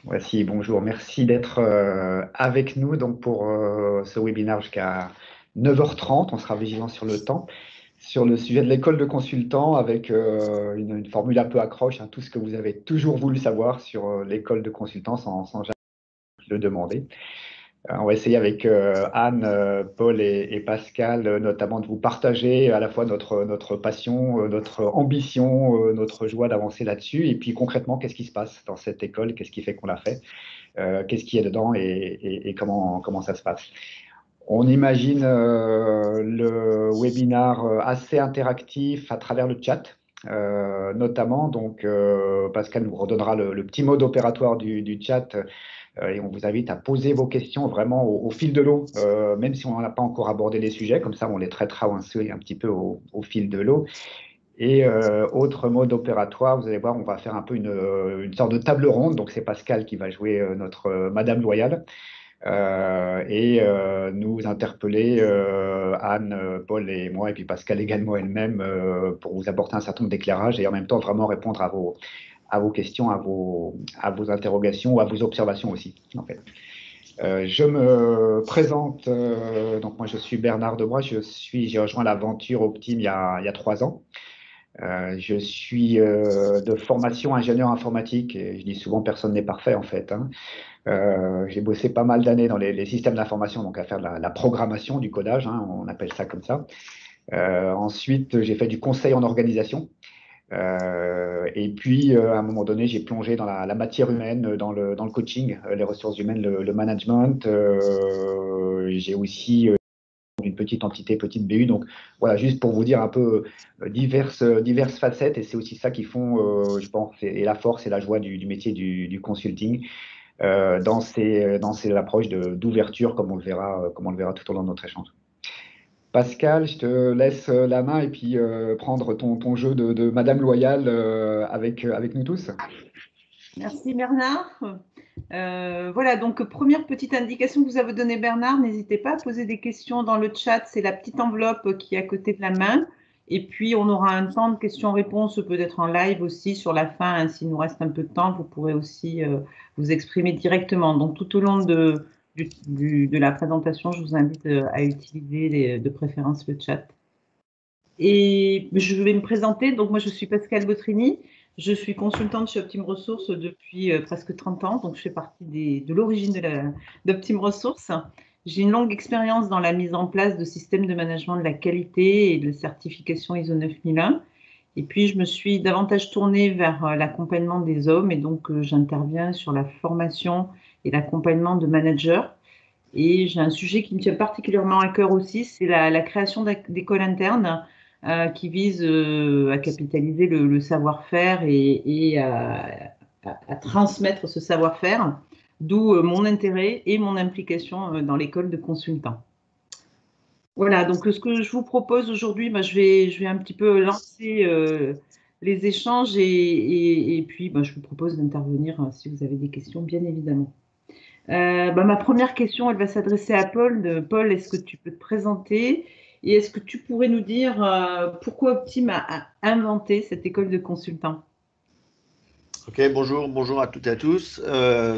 Voici, bonjour. Merci d'être avec nous donc pour ce webinaire jusqu'à 9h30. On sera vigilant sur le temps, sur le sujet de l'école de consultant avec une formule un peu accroche, hein, tout ce que vous avez toujours voulu savoir sur l'école de consultant sans jamais le demander. On va essayer avec Anne, Paul et Pascal, notamment de vous partager à la fois notre passion, notre ambition, notre joie d'avancer là-dessus, et puis concrètement, qu'est-ce qui se passe dans cette école, qu'est-ce qui fait qu'on l'a fait, qu'est-ce qu'il y a dedans et comment ça se passe. On imagine le webinar assez interactif à travers le chat, notamment. Donc, Pascal nous redonnera le petit mode opératoire du chat et on vous invite à poser vos questions vraiment au fil de l'eau, même si on n'a pas encore abordé les sujets. Comme ça, on les traitera un petit peu au fil de l'eau. Et autre mode opératoire, vous allez voir, on va faire un peu une sorte de table ronde. Donc, c'est Pascal qui va jouer notre Madame Loyale et nous interpeller, Anne, Paul et moi, et puis Pascal également elle-même, pour vous apporter un certain nombre d'éclairages et en même temps vraiment répondre à vos questions, à vos interrogations ou à vos observations aussi, en fait. Je me présente, donc moi je suis Bernard Debrois, j'ai rejoint l'aventure Optime il y a 3 ans. Je suis de formation ingénieur informatique et je dis souvent personne n'est parfait en fait, hein. J'ai bossé pas mal d'années dans les systèmes d'information, donc à faire de la programmation, du codage, hein, on appelle ça comme ça. Ensuite, j'ai fait du conseil en organisation. Et puis, à un moment donné, j'ai plongé dans la matière humaine, dans le coaching, les ressources humaines, le management. J'ai aussi une petite entité, petite BU. Donc, voilà, juste pour vous dire un peu diverses facettes. Et c'est aussi ça qui font, je pense, et la force et la joie du métier du consulting dans ces approches d'ouverture, comme on le verra tout au long de notre échange. Pascal, je te laisse la main et puis prendre ton jeu de Madame Loyale avec nous tous. Merci Bernard. Voilà, donc première petite indication que vous avez donnée Bernard, n'hésitez pas à poser des questions dans le chat, c'est la petite enveloppe qui est à côté de la main. Et puis on aura un temps de questions-réponses peut-être en live aussi sur la fin, hein, s'il nous reste un peu de temps, vous pourrez aussi vous exprimer directement. Donc tout au long de la présentation, je vous invite à utiliser de préférence le chat. Et je vais me présenter. Donc, moi, je suis Pascal Botrini. Je suis consultante chez Optime Ressources depuis presque 30 ans. Donc, je fais partie de l'origine d'Optime Ressources. J'ai une longue expérience dans la mise en place de systèmes de management de la qualité et de certification ISO 9001. Et puis, je me suis davantage tournée vers l'accompagnement des hommes. Et donc, j'interviens sur la formation et l'accompagnement de managers. Et j'ai un sujet qui me tient particulièrement à cœur aussi, c'est la création d'écoles internes qui visent à capitaliser le savoir-faire et à transmettre ce savoir-faire, d'où mon intérêt et mon implication dans l'école de consultants. Voilà, donc ce que je vous propose aujourd'hui, je vais un petit peu lancer les échanges et puis je vous propose d'intervenir si vous avez des questions, bien évidemment. Ma première question, elle va s'adresser à Paul. Paul, est-ce que tu peux te présenter et est-ce que tu pourrais nous dire pourquoi Optime a inventé cette école de consultants? Ok, bonjour à toutes et à tous.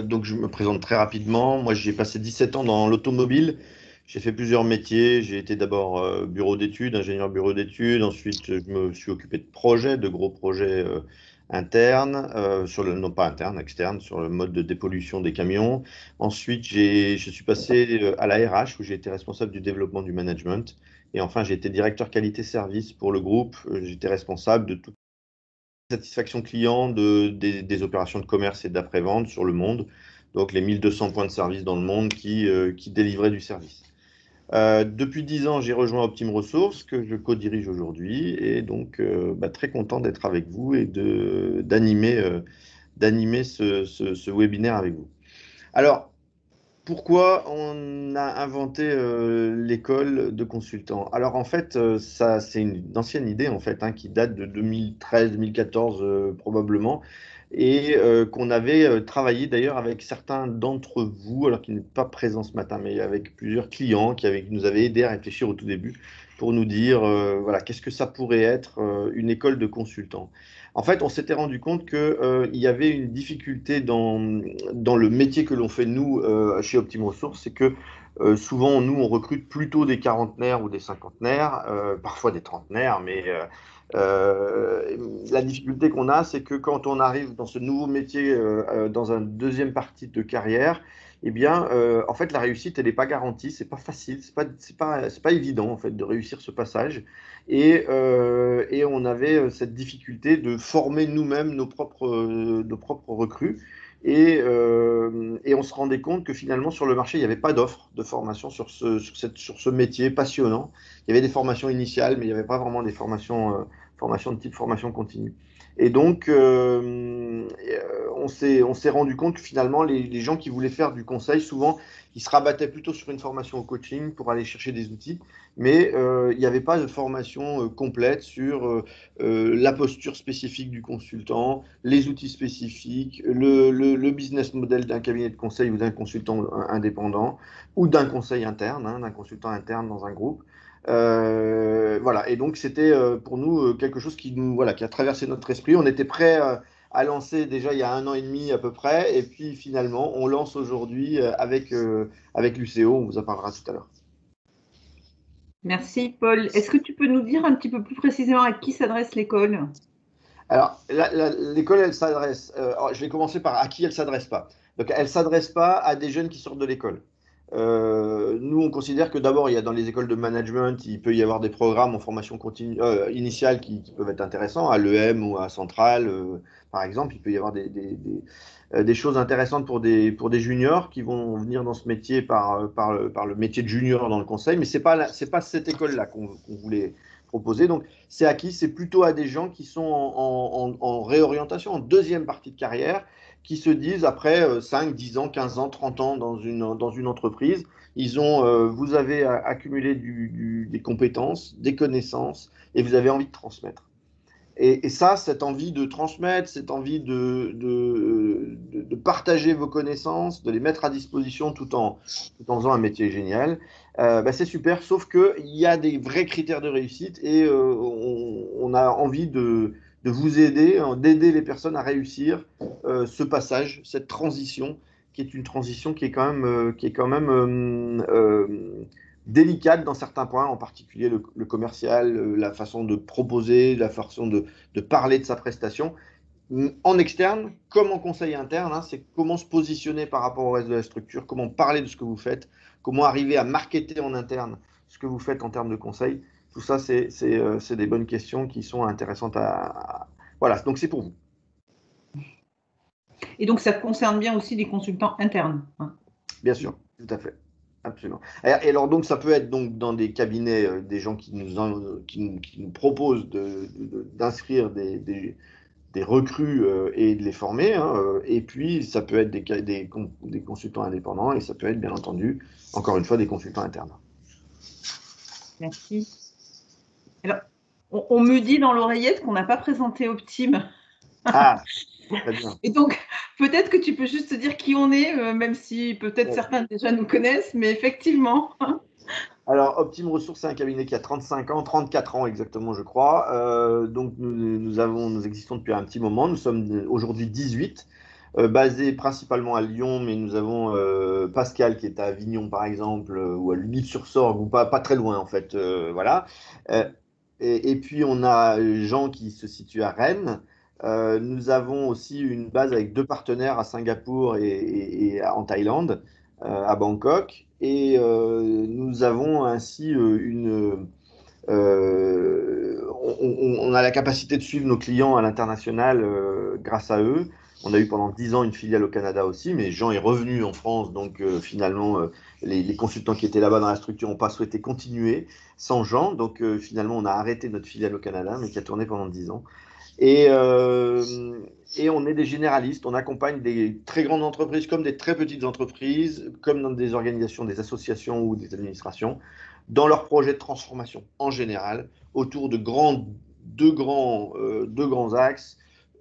Donc, je me présente très rapidement. Moi, j'ai passé 17 ans dans l'automobile. J'ai fait plusieurs métiers. J'ai été d'abord bureau d'études, ingénieur bureau d'études. Ensuite, je me suis occupé de projets, de gros projets internes, non pas internes, externes, sur le mode de dépollution des camions. Ensuite, je suis passé à la RH où j'ai été responsable du développement du management. Et enfin, j'ai été directeur qualité-service pour le groupe. J'étais responsable de tout satisfaction client des opérations de commerce et d'après-vente sur le monde, donc les 1200 points de service dans le monde qui délivraient du service. Depuis 10 ans, j'ai rejoint Optime Ressources, que je co-dirige aujourd'hui, et donc très content d'être avec vous et d'animer ce webinaire avec vous. Alors, pourquoi on a inventé l'école de consultants? Alors en fait, ça c'est une ancienne idée en fait, hein, qui date de 2013-2014 probablement, et qu'on avait travaillé d'ailleurs avec certains d'entre vous, alors qui n'est pas présent ce matin, mais avec plusieurs clients qui nous avaient aidé à réfléchir au tout début pour nous dire voilà, qu'est-ce que ça pourrait être une école de consultants. En fait, on s'était rendu compte qu'il y avait une difficulté dans le métier que l'on fait, nous, chez Optim Ressources, c'est que souvent, nous, on recrute plutôt des quarantenaires ou des cinquantenaires, parfois des trentenaires, mais la difficulté qu'on a, c'est que quand on arrive dans ce nouveau métier, dans une deuxième partie de carrière, eh bien, en fait, la réussite, elle n'est pas garantie, c'est pas facile, c'est pas évident, en fait, de réussir ce passage. Et on avait cette difficulté de former nous-mêmes nos propres recrues. Et on se rendait compte que finalement, sur le marché, il n'y avait pas d'offre de formation sur ce métier passionnant. Il y avait des formations initiales, mais il n'y avait pas vraiment des formations de type formation continue. Et donc, on s'est rendu compte que finalement, les gens qui voulaient faire du conseil, souvent, ils se rabattaient plutôt sur une formation au coaching pour aller chercher des outils, mais il n'y avait pas de formation complète sur la posture spécifique du consultant, les outils spécifiques, le business model d'un cabinet de conseil ou d'un consultant indépendant, ou d'un conseil interne, hein, d'un consultant interne dans un groupe. Voilà, et donc c'était pour nous quelque chose voilà, qui a traversé notre esprit. On était prêt à lancer déjà il y a 1 an et demi à peu près, et puis finalement on lance aujourd'hui avec l'UCO, on vous en parlera tout à l'heure. Merci Paul. Est-ce que tu peux nous dire un petit peu plus précisément à qui s'adresse l'école? Alors, l'école, elle s'adresse, je vais commencer par à qui elle ne s'adresse pas. Donc, elle ne s'adresse pas à des jeunes qui sortent de l'école. Nous, on considère que d'abord, il y a dans les écoles de management, il peut y avoir des programmes en formation continue, initiale qui peuvent être intéressants, à l'EM ou à Centrale, par exemple. Il peut y avoir des choses intéressantes pour des juniors qui vont venir dans ce métier par le métier de junior dans le conseil, mais ce n'est pas cette école-là qu'on voulait proposer. Donc, c'est à qui? C'est plutôt à des gens qui sont en réorientation, en deuxième partie de carrière, qui se disent après 5, 10 ans, 15 ans, 30 ans dans une entreprise, vous avez accumulé des compétences, des connaissances, et vous avez envie de transmettre. Et ça, cette envie de transmettre, cette envie de partager vos connaissances, de les mettre à disposition tout en faisant un métier génial, c'est super, sauf qu'il y a des vrais critères de réussite et on a envie de vous aider, d'aider les personnes à réussir ce passage, cette transition, qui est une transition qui est quand même délicate dans certains points, en particulier le commercial, la façon de proposer, la façon de parler de sa prestation. En externe, comme en conseil interne, hein, c'est comment se positionner par rapport au reste de la structure, comment parler de ce que vous faites, comment arriver à marketer en interne ce que vous faites en termes de conseil. Tout ça, c'est des bonnes questions qui sont intéressantes Voilà, donc c'est pour vous. Et donc, ça concerne bien aussi les consultants internes, hein. Bien sûr, tout à fait. Absolument. Et alors, donc, ça peut être donc, dans des cabinets, des gens qui nous proposent d'inscrire des recrues et de les former, hein, et puis, ça peut être des consultants indépendants et ça peut être, bien entendu, encore une fois, des consultants internes. Merci. Alors, on me dit dans l'oreillette qu'on n'a pas présenté Optim. Ah, très bien. Et donc, peut-être que tu peux juste dire qui on est, même si peut-être certains déjà nous connaissent, mais effectivement. Alors, Optim Ressources, c'est un cabinet qui a 35 ans, 34 ans exactement, je crois. Donc, nous existons depuis un petit moment. Nous sommes aujourd'hui 18, basés principalement à Lyon, mais nous avons Pascal qui est à Avignon, par exemple, ou à L'Huilly-sur-Sorgue, ou pas très loin, en fait. Voilà. Et puis, on a Jean qui se situe à Rennes. Nous avons aussi une base avec 2 partenaires à Singapour et en Thaïlande, à Bangkok. Et nous avons ainsi on a la capacité de suivre nos clients à l'international grâce à eux. On a eu pendant 10 ans une filiale au Canada aussi, mais Jean est revenu en France, donc finalement, les consultants qui étaient là-bas dans la structure n'ont pas souhaité continuer sans Jean. Donc finalement, on a arrêté notre filiale au Canada, mais qui a tourné pendant 10 ans. Et on est des généralistes, on accompagne des très grandes entreprises comme des très petites entreprises, comme dans des organisations, des associations ou des administrations, dans leurs projets de transformation en général, autour de deux grands axes,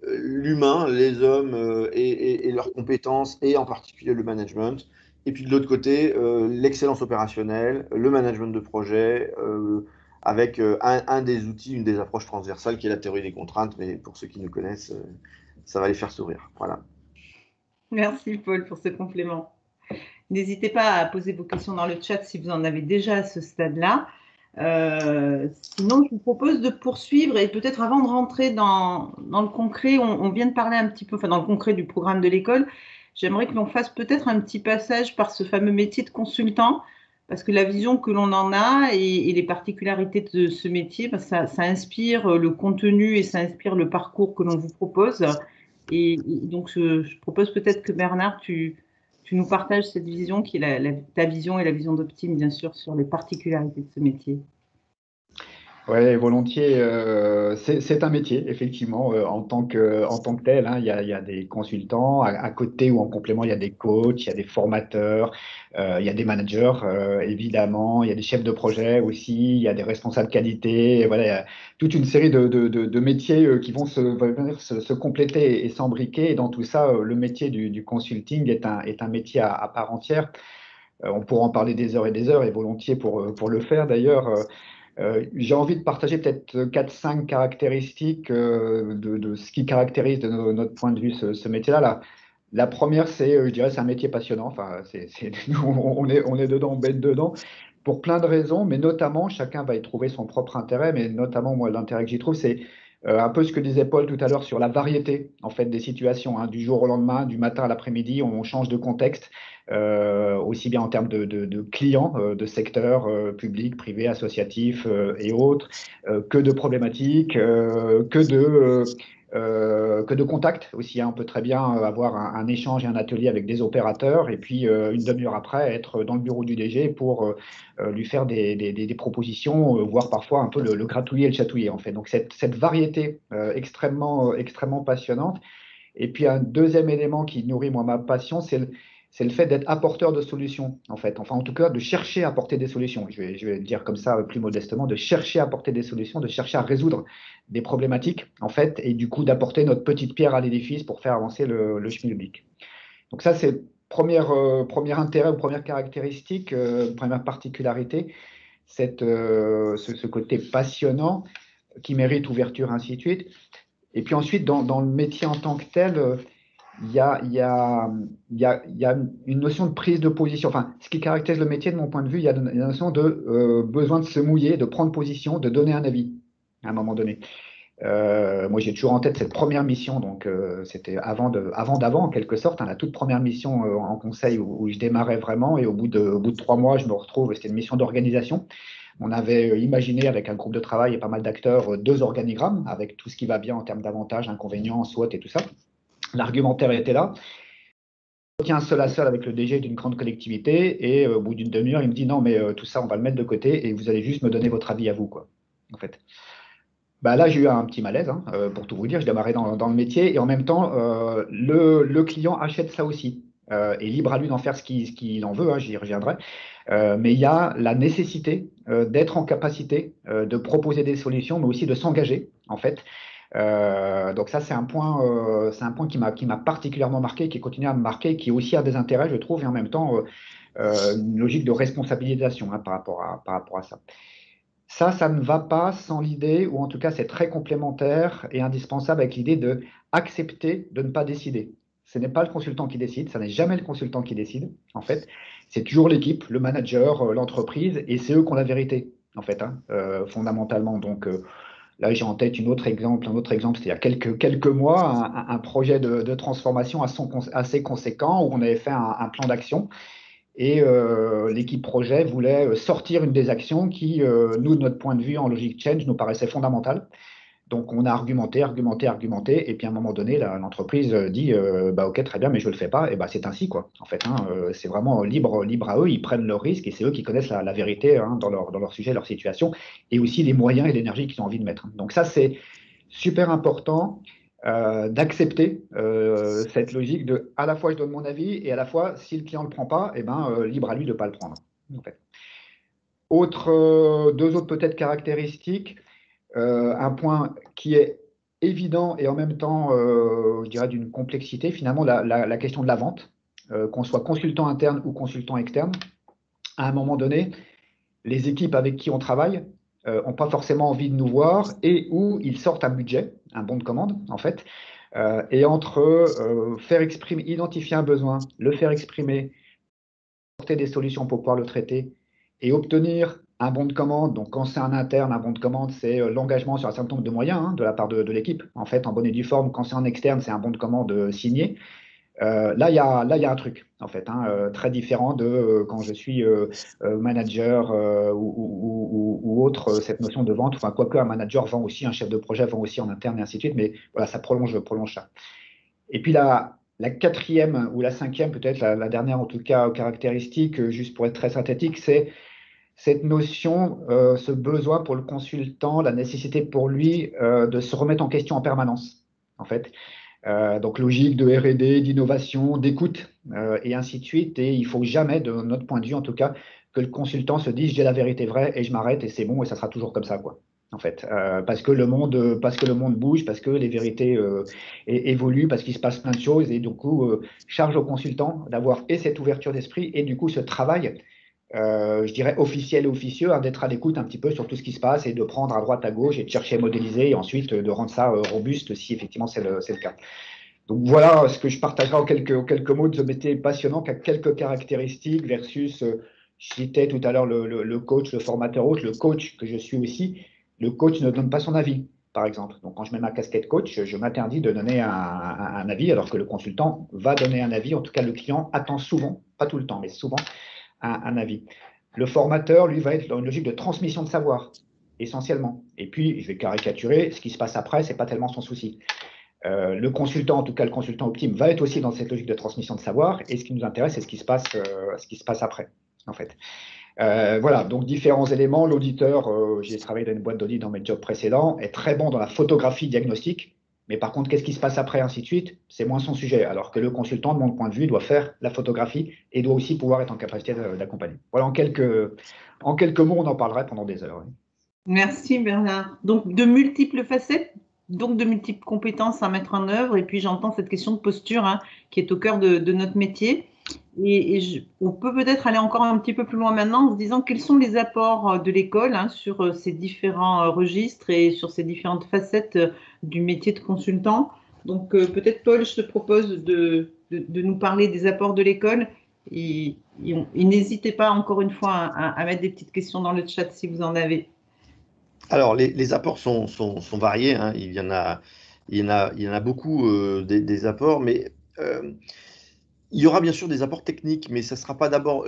l'humain, les hommes et leurs compétences, et en particulier le management. Et puis de l'autre côté, l'excellence opérationnelle, le management de projet, avec un des outils, une des approches transversales qui est la théorie des contraintes, mais pour ceux qui nous connaissent, ça va les faire sourire. Voilà. Merci Paul pour ce complément. N'hésitez pas à poser vos questions dans le chat si vous en avez déjà à ce stade-là. Sinon, je vous propose de poursuivre et peut-être avant de rentrer dans le concret, on vient de parler un petit peu, enfin dans le concret du programme de l'école, j'aimerais que l'on fasse peut-être un petit passage par ce fameux métier de consultant, parce que la vision que l'on en a et les particularités de ce métier, ben, ça inspire le contenu et ça inspire le parcours que l'on vous propose. Et donc, je propose peut-être que Bernard, tu nous partages cette vision qui est ta vision et la vision d'Optime, bien sûr, sur les particularités de ce métier. Oui, volontiers. C'est un métier, effectivement, en tant que tel. Hein, il y a des consultants à côté ou en complément, il y a des coachs, il y a des formateurs, il y a des managers, évidemment, il y a des chefs de projet aussi, il y a des responsables qualité. Et voilà, il y a toute une série de métiers qui vont se compléter et s'embriquer. Et dans tout ça, le métier du consulting est un métier à part entière. On pourra en parler des heures et des heures, et volontiers pour le faire d'ailleurs. J'ai envie de partager peut-être 4-5 caractéristiques de ce qui caractérise de notre point de vue ce métier-là. La première, je dirais, c'est un métier passionnant. Enfin, nous, on est dedans, on baigne dedans, pour plein de raisons, mais notamment, chacun va y trouver son propre intérêt, mais notamment, moi, l'intérêt que j'y trouve, c'est un peu ce que disait Paul tout à l'heure sur la variété, en fait, des situations, hein, du jour au lendemain, du matin à l'après-midi, on change de contexte. Aussi bien en termes de clients, de secteurs publics, privés, associatifs et autres, que de problématiques, que de contacts aussi. Hein. On peut très bien avoir un échange et un atelier avec des opérateurs et puis une demi-heure après être dans le bureau du DG pour lui faire des propositions, voire parfois un peu le gratouiller et le chatouiller en fait. Donc cette variété extrêmement passionnante. Et puis un deuxième élément qui nourrit moi ma passion, c'est le fait d'être apporteur de solutions, en fait. Enfin, en tout cas, de chercher à apporter des solutions. Je vais le dire comme ça plus modestement, de chercher à apporter des solutions, de chercher à résoudre des problématiques, en fait, et du coup d'apporter notre petite pierre à l'édifice pour faire avancer le schmilblick. Donc ça, c'est premier intérêt ou première caractéristique, première particularité, ce côté passionnant qui mérite ouverture, ainsi de suite. Et puis ensuite, dans le métier en tant que tel, il y a une notion de prise de position. Enfin, ce qui caractérise le métier, de mon point de vue, il y a une notion de besoin de se mouiller, de prendre position, de donner un avis à un moment donné. Moi, j'ai toujours en tête cette première mission, donc c'était avant d'avant, en quelque sorte, hein, la toute première mission en conseil où je démarrais vraiment. Et au bout de 3 mois, je me retrouve, c'était une mission d'organisation. On avait imaginé avec un groupe de travail et pas mal d'acteurs 2 organigrammes avec tout ce qui va bien en termes d'avantages, inconvénients, SWOT et tout ça. L'argumentaire était là. Je tiens seul à seul avec le DG d'une grande collectivité et au bout d'une demi-heure, il me dit non, mais tout ça, on va le mettre de côté et vous allez juste me donner votre avis à vous, quoi. En fait. Bah là, j'ai eu un petit malaise, hein, pour tout vous dire. Je démarrais dans le métier et en même temps, le client achète ça aussi. Et libre à lui d'en faire ce qu'il en veut, hein, j'y reviendrai. Mais il y a la nécessité d'être en capacité de proposer des solutions, mais aussi de s'engager, en fait. Donc ça, c'est un point qui m'a particulièrement marqué, qui continue à me marquer, qui aussi a des intérêts, je trouve, et en même temps une logique de responsabilisation, hein, par rapport à ça. Ça ne va pas sans l'idée, ou en tout cas c'est très complémentaire et indispensable avec l'idée de accepter de ne pas décider. Ce n'est pas le consultant qui décide, ça n'est jamais le consultant qui décide, en fait. C'est toujours l'équipe, le manager, l'entreprise, et c'est eux qui ont la vérité, en fait, hein, fondamentalement. Donc là, j'ai en tête un autre exemple, c'était il y a quelques mois, un projet de transformation assez conséquent où on avait fait un plan d'action. Et l'équipe projet voulait sortir une des actions qui, nous, de notre point de vue en logique change, nous paraissait fondamentale. Donc, on a argumenté, et puis à un moment donné, l'entreprise dit bah, ok, très bien, mais je ne le fais pas. Et bah, c'est ainsi, quoi. En fait, hein, c'est vraiment libre à eux, ils prennent leurs risques et c'est eux qui connaissent la vérité, hein, dans leur sujet, leur situation, et aussi les moyens et l'énergie qu'ils ont envie de mettre. Donc, ça, c'est super important. D'accepter cette logique de à la fois je donne mon avis et à la fois si le client ne le prend pas, libre à lui de ne pas le prendre. En fait. Deux autres peut-être caractéristiques, un point qui est évident et en même temps, je dirais d'une complexité, finalement la question de la vente, qu'on soit consultant interne ou consultant externe, à un moment donné, les équipes avec qui on travaille n'ont pas forcément envie de nous voir et où ils sortent un budget, un bon de commande, en fait. Et entre faire exprimer, identifier un besoin, le faire exprimer, apporter des solutions pour pouvoir le traiter et obtenir un bon de commande. Donc, quand c'est un interne, un bon de commande, c'est l'engagement sur un certain nombre de moyens de la part de l'équipe. En fait, en bonne et due forme, quand c'est en externe, c'est un bon de commande signé. Là, il y a un truc, en fait, très différent de quand je suis manager ou autre, cette notion de vente. Enfin, quoique un manager vend aussi, un chef de projet vend aussi en interne et ainsi de suite, mais voilà, ça prolonge ça. Et puis la quatrième ou la cinquième, peut-être la dernière en tout cas, caractéristique, juste pour être très synthétique, c'est cette notion, ce besoin pour le consultant, la nécessité pour lui de se remettre en question en permanence, en fait. Donc logique de R&D, d'innovation, d'écoute, et ainsi de suite. Et il faut jamais, de notre point de vue en tout cas, que le consultant se dise j'ai la vérité vraie et je m'arrête et c'est bon et ça sera toujours comme ça, quoi. En fait, parce que le monde bouge, parce que les vérités évoluent, parce qu'il se passe plein de choses et du coup charge au consultant d'avoir et cette ouverture d'esprit et du coup ce travail je dirais officiel et officieux, d'être à l'écoute un petit peu sur tout ce qui se passe et de prendre à droite, à gauche et de chercher à modéliser et ensuite de rendre ça robuste si effectivement c'est le cas. Donc voilà ce que je partagerai en quelques mots de ce métier passionnant qui a quelques caractéristiques versus, je citais tout à l'heure le coach, le formateur autre, le coach que je suis aussi, le coach ne donne pas son avis, par exemple. Donc quand je mets ma casquette coach, je m'interdis de donner un avis alors que le consultant va donner un avis. En tout cas, le client attend souvent, pas tout le temps, mais souvent, un avis. Le formateur, lui, va être dans une logique de transmission de savoir, essentiellement. Et puis, je vais caricaturer, ce qui se passe après, ce n'est pas tellement son souci. Le consultant, en tout cas le consultant optime, va être aussi dans cette logique de transmission de savoir. Et ce qui nous intéresse, c'est ce qui se passe après, en fait. Voilà, donc différents éléments. L'auditeur, j'ai travaillé dans une boîte d'audit dans mes jobs précédents, est très bon dans la photographie diagnostique. Mais par contre, qu'est-ce qui se passe après, ainsi de suite, c'est moins son sujet. Alors que le consultant, de mon point de vue, doit faire la photographie et doit aussi pouvoir être en capacité d'accompagner. Voilà, en quelques mots, on en parlerait pendant des heures. Oui. Merci Bernard. Donc de multiples facettes, donc de multiples compétences à mettre en œuvre. Et puis j'entends cette question de posture qui est au cœur de notre métier. On peut peut-être aller encore un petit peu plus loin maintenant en se disant quels sont les apports de l'école sur ces différents registres et sur ces différentes facettes du métier de consultant. Donc peut-être Paul, je te propose de nous parler des apports de l'école et n'hésitez pas encore une fois à mettre des petites questions dans le chat si vous en avez. Alors, les apports sont variés. Il y en a beaucoup des apports, mais il y aura bien sûr des apports techniques, mais ça sera pas d'abord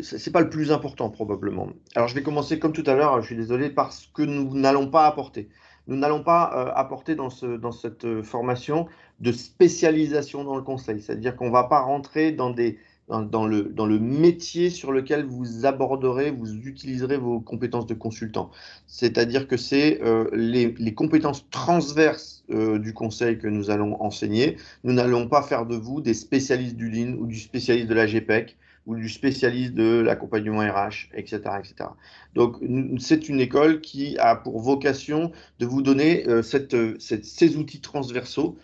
c'est pas le plus important probablement. Alors, je vais commencer comme tout à l'heure. Je suis désolé parce que nous n'allons pas apporter. Nous n'allons pas apporter dans cette formation de spécialisation dans le conseil. C'est-à-dire qu'on ne va pas rentrer dans le métier sur lequel vous aborderez, vous utiliserez vos compétences de consultant. C'est-à-dire que c'est les compétences transverses du conseil que nous allons enseigner. Nous n'allons pas faire de vous des spécialistes du Lean ou du spécialiste de la GPEC ou du spécialiste de l'accompagnement RH, etc., etc. Donc, c'est une école qui a pour vocation de vous donner ces outils transversaux,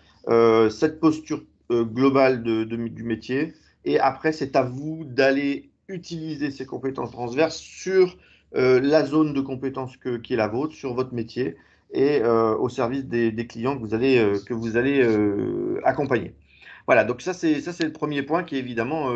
cette posture globale du métier. Et après, c'est à vous d'aller utiliser ces compétences transverses sur la zone de compétences qui est la vôtre, sur votre métier et au service des clients que vous allez accompagner. Voilà, donc ça c'est le premier point qui est évidemment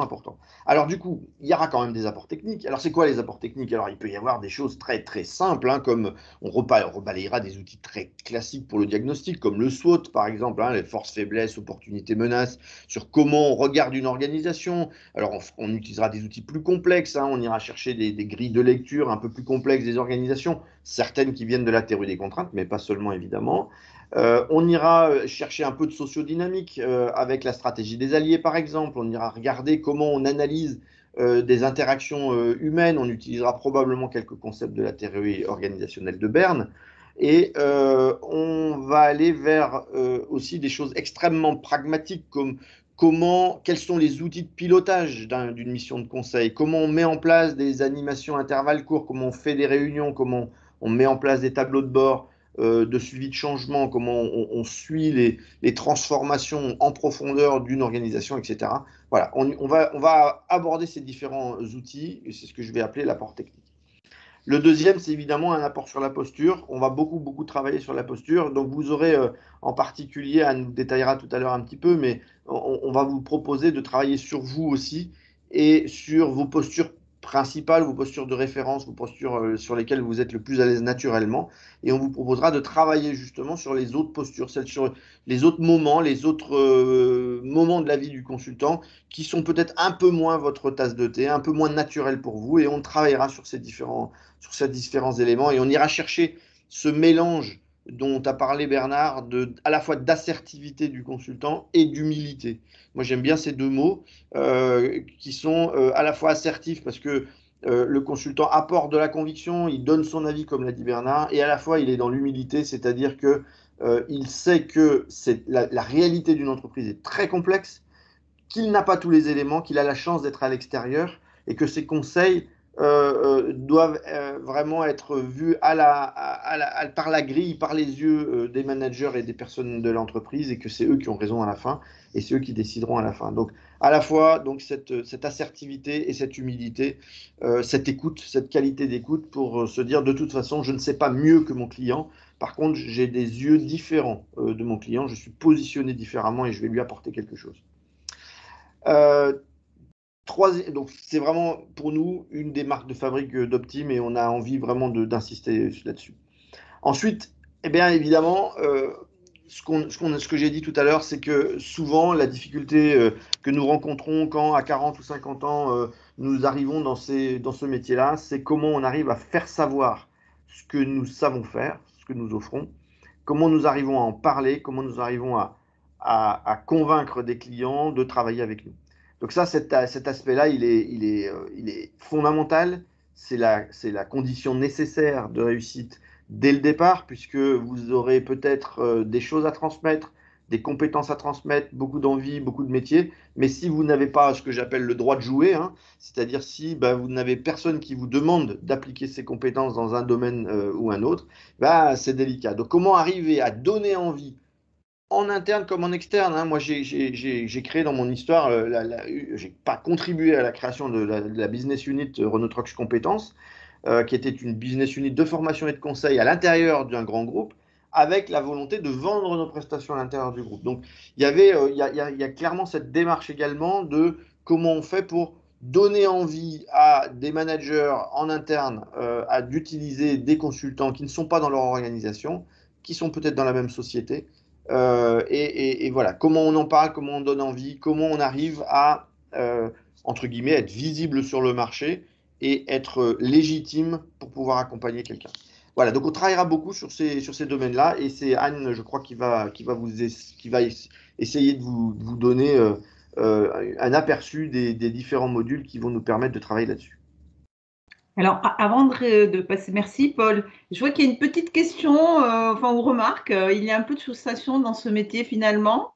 important. Alors du coup, il y aura quand même des apports techniques. Alors c'est quoi les apports techniques? Alors il peut y avoir des choses très très simples, comme on rebalayera des outils très classiques pour le diagnostic, comme le SWOT par exemple, les forces, faiblesses, opportunités, menaces, sur comment on regarde une organisation. Alors on utilisera des outils plus complexes, on ira chercher des grilles de lecture un peu plus complexes des organisations, certaines qui viennent de la théorie des contraintes, mais pas seulement évidemment. On ira chercher un peu de sociodynamique avec la stratégie des alliés, par exemple. On ira regarder comment on analyse des interactions humaines. On utilisera probablement quelques concepts de la théorie organisationnelle de Berne. Et on va aller vers aussi des choses extrêmement pragmatiques comme quels sont les outils de pilotage d'une mission de conseil, comment on met en place des animations intervalles courts, comment on fait des réunions, comment on met en place des tableaux de bord de suivi de changement, comment on suit les transformations en profondeur d'une organisation, etc. Voilà, on va aborder ces différents outils, et c'est ce que je vais appeler l'apport technique. Le deuxième, c'est évidemment un apport sur la posture. On va beaucoup travailler sur la posture. Donc, vous aurez en particulier, Anne nous détaillera tout à l'heure un petit peu, mais on va vous proposer de travailler sur vous aussi et sur vos postures principales, vos postures de référence, vos postures sur lesquelles vous êtes le plus à l'aise naturellement. Et on vous proposera de travailler justement sur les autres postures, celles sur les autres moments, les autres moments de la vie du consultant qui sont peut-être un peu moins votre tasse de thé, un peu moins naturels pour vous. Et on travaillera sur ces différents éléments et on ira chercher ce mélange dont a parlé Bernard, à la fois d'assertivité du consultant et d'humilité. Moi, j'aime bien ces deux mots qui sont à la fois assertifs parce que le consultant apporte de la conviction, il donne son avis, comme l'a dit Bernard, et à la fois, il est dans l'humilité, c'est-à-dire que il sait que la réalité d'une entreprise est très complexe, qu'il n'a pas tous les éléments, qu'il a la chance d'être à l'extérieur et que ses conseils doivent vraiment être vus par la grille, par les yeux des managers et des personnes de l'entreprise et que c'est eux qui ont raison à la fin et c'est eux qui décideront à la fin. Donc, à la fois donc, cette assertivité et cette humilité, cette écoute, cette qualité d'écoute pour se dire de toute façon, je ne sais pas mieux que mon client. Par contre, j'ai des yeux différents de mon client, je suis positionné différemment et je vais lui apporter quelque chose. Donc c'est vraiment pour nous une des marques de fabrique d'Optime et on a envie vraiment d'insister là-dessus. Ensuite, eh bien évidemment, ce que j'ai dit tout à l'heure, c'est que souvent la difficulté que nous rencontrons quand à 40 ou 50 ans nous arrivons dans ce métier-là, c'est comment on arrive à faire savoir ce que nous savons faire, ce que nous offrons, comment nous arrivons à en parler, comment nous arrivons à convaincre des clients de travailler avec nous. Donc ça, cet aspect-là, il est fondamental. C'est la condition nécessaire de réussite dès le départ, puisque vous aurez peut-être des choses à transmettre, des compétences à transmettre, beaucoup d'envie, beaucoup de métiers. Mais si vous n'avez pas ce que j'appelle le droit de jouer, hein, c'est-à-dire si vous n'avez personne qui vous demande d'appliquer ces compétences dans un domaine ou un autre, c'est délicat. Donc comment arriver à donner envie en interne comme en externe, hein. Moi, j'ai créé dans mon histoire, j'ai pas contribué à la création de la business unit Renault Trucks Compétences, qui était une business unit de formation et de conseil à l'intérieur d'un grand groupe, avec la volonté de vendre nos prestations à l'intérieur du groupe. Donc, il y a clairement cette démarche également de comment on fait pour donner envie à des managers en interne d'utiliser des consultants qui ne sont pas dans leur organisation, qui sont peut-être dans la même société. Et voilà, comment on en parle, comment on donne envie, comment on arrive à, entre guillemets, être visible sur le marché et être légitime pour pouvoir accompagner quelqu'un. Voilà, donc on travaillera beaucoup sur ces domaines-là et c'est Anne, je crois, qui va essayer de vous donner un aperçu des différents modules qui vont nous permettre de travailler là-dessus. Alors, avant de passer, merci Paul. Je vois qu'il y a une petite question, ou remarque. Il y a un peu de frustration dans ce métier finalement.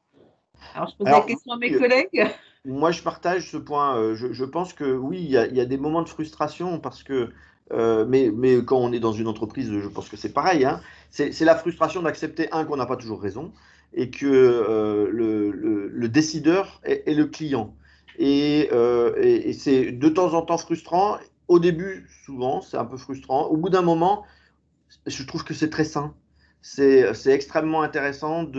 Alors, je pose la question à mes collègues. Moi, je partage ce point. Je pense que oui, il y a des moments de frustration parce que, mais quand on est dans une entreprise, je pense que c'est pareil, hein. C'est la frustration d'accepter, qu'on n'a pas toujours raison et que le décideur est le client. Et c'est de temps en temps frustrant. Au début, souvent, c'est un peu frustrant. Au bout d'un moment, je trouve que c'est très sain. C'est extrêmement intéressant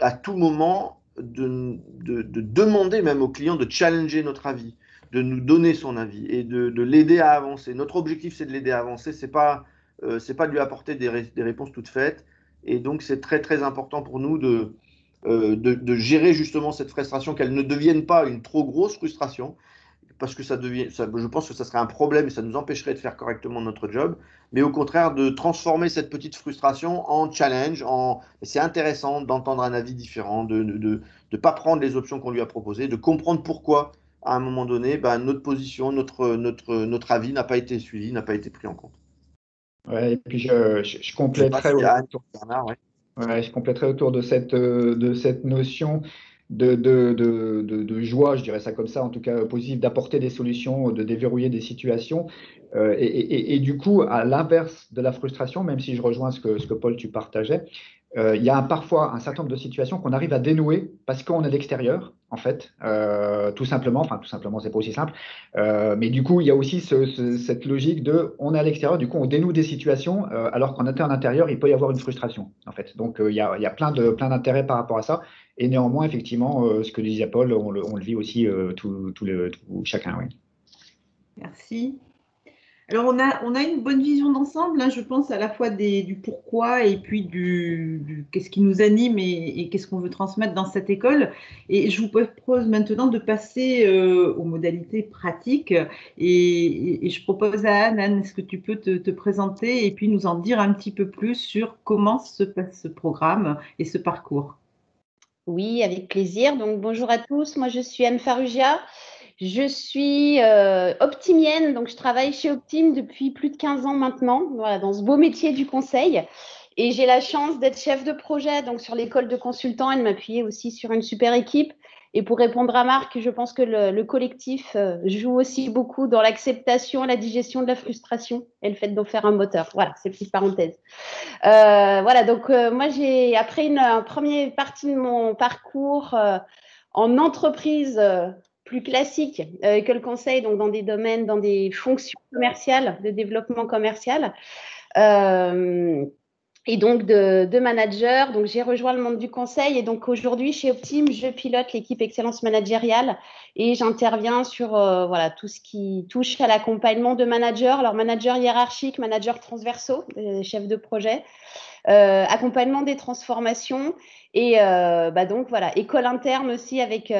à tout moment de demander même au client de challenger notre avis, de nous donner son avis et de l'aider à avancer. Notre objectif, c'est de l'aider à avancer, c'est pas de lui apporter des réponses toutes faites. Et donc, c'est très important pour nous de gérer justement cette frustration, qu'elle ne devienne pas une trop grosse frustration, parce que je pense que ça serait un problème et ça nous empêcherait de faire correctement notre job, mais au contraire de transformer cette petite frustration en challenge, c'est intéressant d'entendre un avis différent, de ne pas prendre les options qu'on lui a proposées, de comprendre pourquoi à un moment donné, notre position, notre avis n'a pas été suivi, n'a pas été pris en compte. Ouais, et puis je compléterai je compléterai autour de cette notion de joie, je dirais ça comme ça, en tout cas positive, d'apporter des solutions, de déverrouiller des situations. Et du coup, à l'inverse de la frustration, même si je rejoins ce que Paul, tu partageais, il y a parfois un certain nombre de situations qu'on arrive à dénouer parce qu'on est l'extérieur, en fait, tout simplement. Enfin, tout simplement, c'est pas aussi simple. Mais du coup, il y a aussi cette logique de on est à l'extérieur, du coup, on dénoue des situations, alors qu'en étant à l'intérieur, il peut y avoir une frustration, en fait. Donc, il y a plein d'intérêts par rapport à ça. Et néanmoins, effectivement, ce que disait Paul, on le vit aussi chacun, oui. Merci. Alors, on a une bonne vision d'ensemble, hein, je pense, à la fois du pourquoi et puis du qu'est-ce qui nous anime et qu'est-ce qu'on veut transmettre dans cette école. Et je vous propose maintenant de passer aux modalités pratiques. Et je propose à Anne, Anne, est-ce que tu peux te présenter et puis nous en dire un petit peu plus sur comment se passe ce programme et ce parcours? Oui, avec plaisir. Donc, bonjour à tous. Moi, je suis Anne Farugia. Je suis optimienne, donc je travaille chez Optime depuis plus de 15 ans maintenant, voilà, dans ce beau métier du conseil. Et j'ai la chance d'être chef de projet donc sur l'école de consultants et de m'appuyer aussi sur une super équipe. Et pour répondre à Marc, je pense que le collectif joue aussi beaucoup dans l'acceptation et la digestion de la frustration et le fait d'en faire un moteur. Voilà, c'est une petite parenthèse. Voilà, donc moi, j'ai, après une première partie de mon parcours en entreprise plus classique que le conseil, donc dans des domaines, dans des fonctions commerciales, de développement commercial. Et donc de manager. Donc j'ai rejoint le monde du conseil et donc aujourd'hui chez Optime, je pilote l'équipe excellence managériale et j'interviens sur voilà, tout ce qui touche à l'accompagnement de managers, alors managers hiérarchiques, managers transversaux, chefs de projet, accompagnement des transformations et donc voilà, école interne aussi avec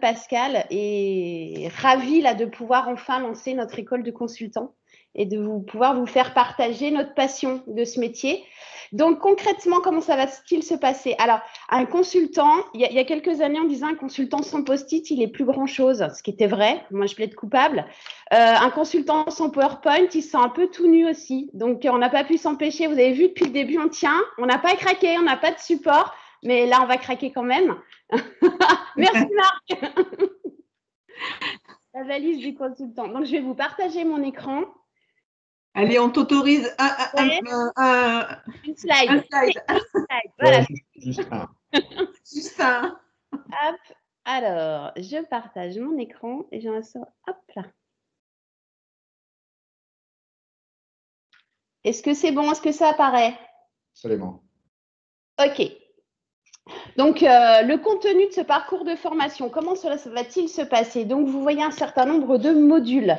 Pascal et ravie là de pouvoir enfin lancer notre école de consultants et de pouvoir vous faire partager notre passion de ce métier. Donc concrètement, comment ça va-t-il se passer? Alors, un consultant, il y a quelques années, on disait un consultant sans post-it, il est plus grand-chose, ce qui était vrai. Moi, je plaide coupable. Un consultant sans PowerPoint, il se sent un peu tout nu aussi. Donc, on n'a pas pu s'empêcher. Vous avez vu, depuis le début, on tient. On n'a pas craqué, on n'a pas de support. Mais là, on va craquer quand même. Merci, Marc. La valise du consultant. Donc, je vais vous partager mon écran. Allez, on t'autorise une slide. Un slide. Voilà. Ouais, juste un. Juste un. Hop. Alors, je partage mon écran et j'en sors. Hop là. Est-ce que c'est bon? Est-ce que ça apparaît? Absolument. OK. Donc, le contenu de ce parcours de formation, comment cela va-t-il se passer? Donc, vous voyez un certain nombre de modules.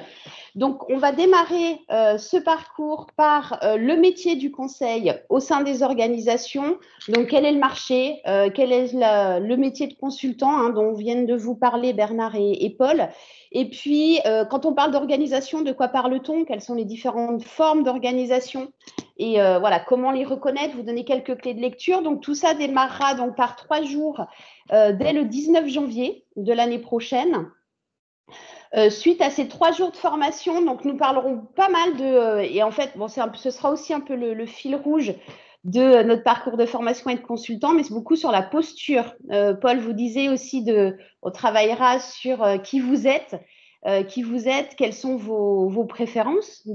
Donc, on va démarrer ce parcours par le métier du conseil au sein des organisations. Donc, quel est le marché? Quel est le métier de consultant dont viennent de vous parler Bernard et Paul? Et puis, quand on parle d'organisation, de quoi parle-t-on? Quelles sont les différentes formes d'organisation? Et voilà, comment les reconnaître? Vous donner quelques clés de lecture. Donc, tout ça démarrera donc par 3 jours dès le 19 janvier de l'année prochaine. Suite à ces 3 jours de formation, donc nous parlerons pas mal et en fait, bon, ce sera aussi un peu le fil rouge de notre parcours de formation et de consultant, mais c'est beaucoup sur la posture. Paul vous disait aussi on travaillera sur qui vous êtes, quelles sont vos préférences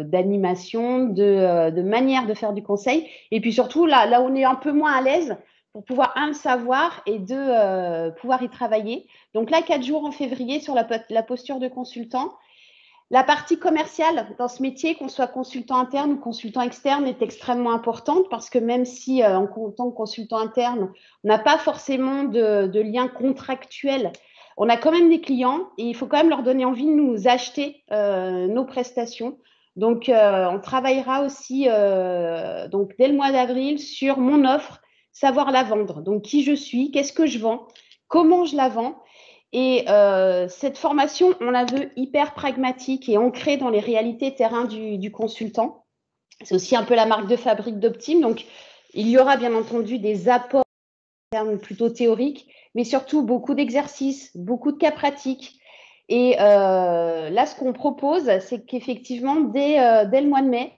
d'animation, de manière de faire du conseil, et puis surtout là où on est un peu moins à l'aise, pour pouvoir le savoir et pouvoir y travailler. Donc là, 4 jours en février sur la posture de consultant. La partie commerciale dans ce métier, qu'on soit consultant interne ou consultant externe, est extrêmement importante parce que même si en tant que consultant interne, on n'a pas forcément de lien contractuel, on a quand même des clients et il faut quand même leur donner envie de nous acheter nos prestations. Donc, on travaillera aussi donc dès le mois d'avril sur mon offre, savoir la vendre. Donc, qui je suis, qu'est-ce que je vends, comment je la vends. Et cette formation, on la veut hyper pragmatique et ancrée dans les réalités terrain du consultant. C'est aussi un peu la marque de fabrique d'Optime. Donc, il y aura bien entendu des apports en termes plutôt théoriques, mais surtout beaucoup d'exercices, beaucoup de cas pratiques. Et là, ce qu'on propose, c'est qu'effectivement, dès le mois de mai,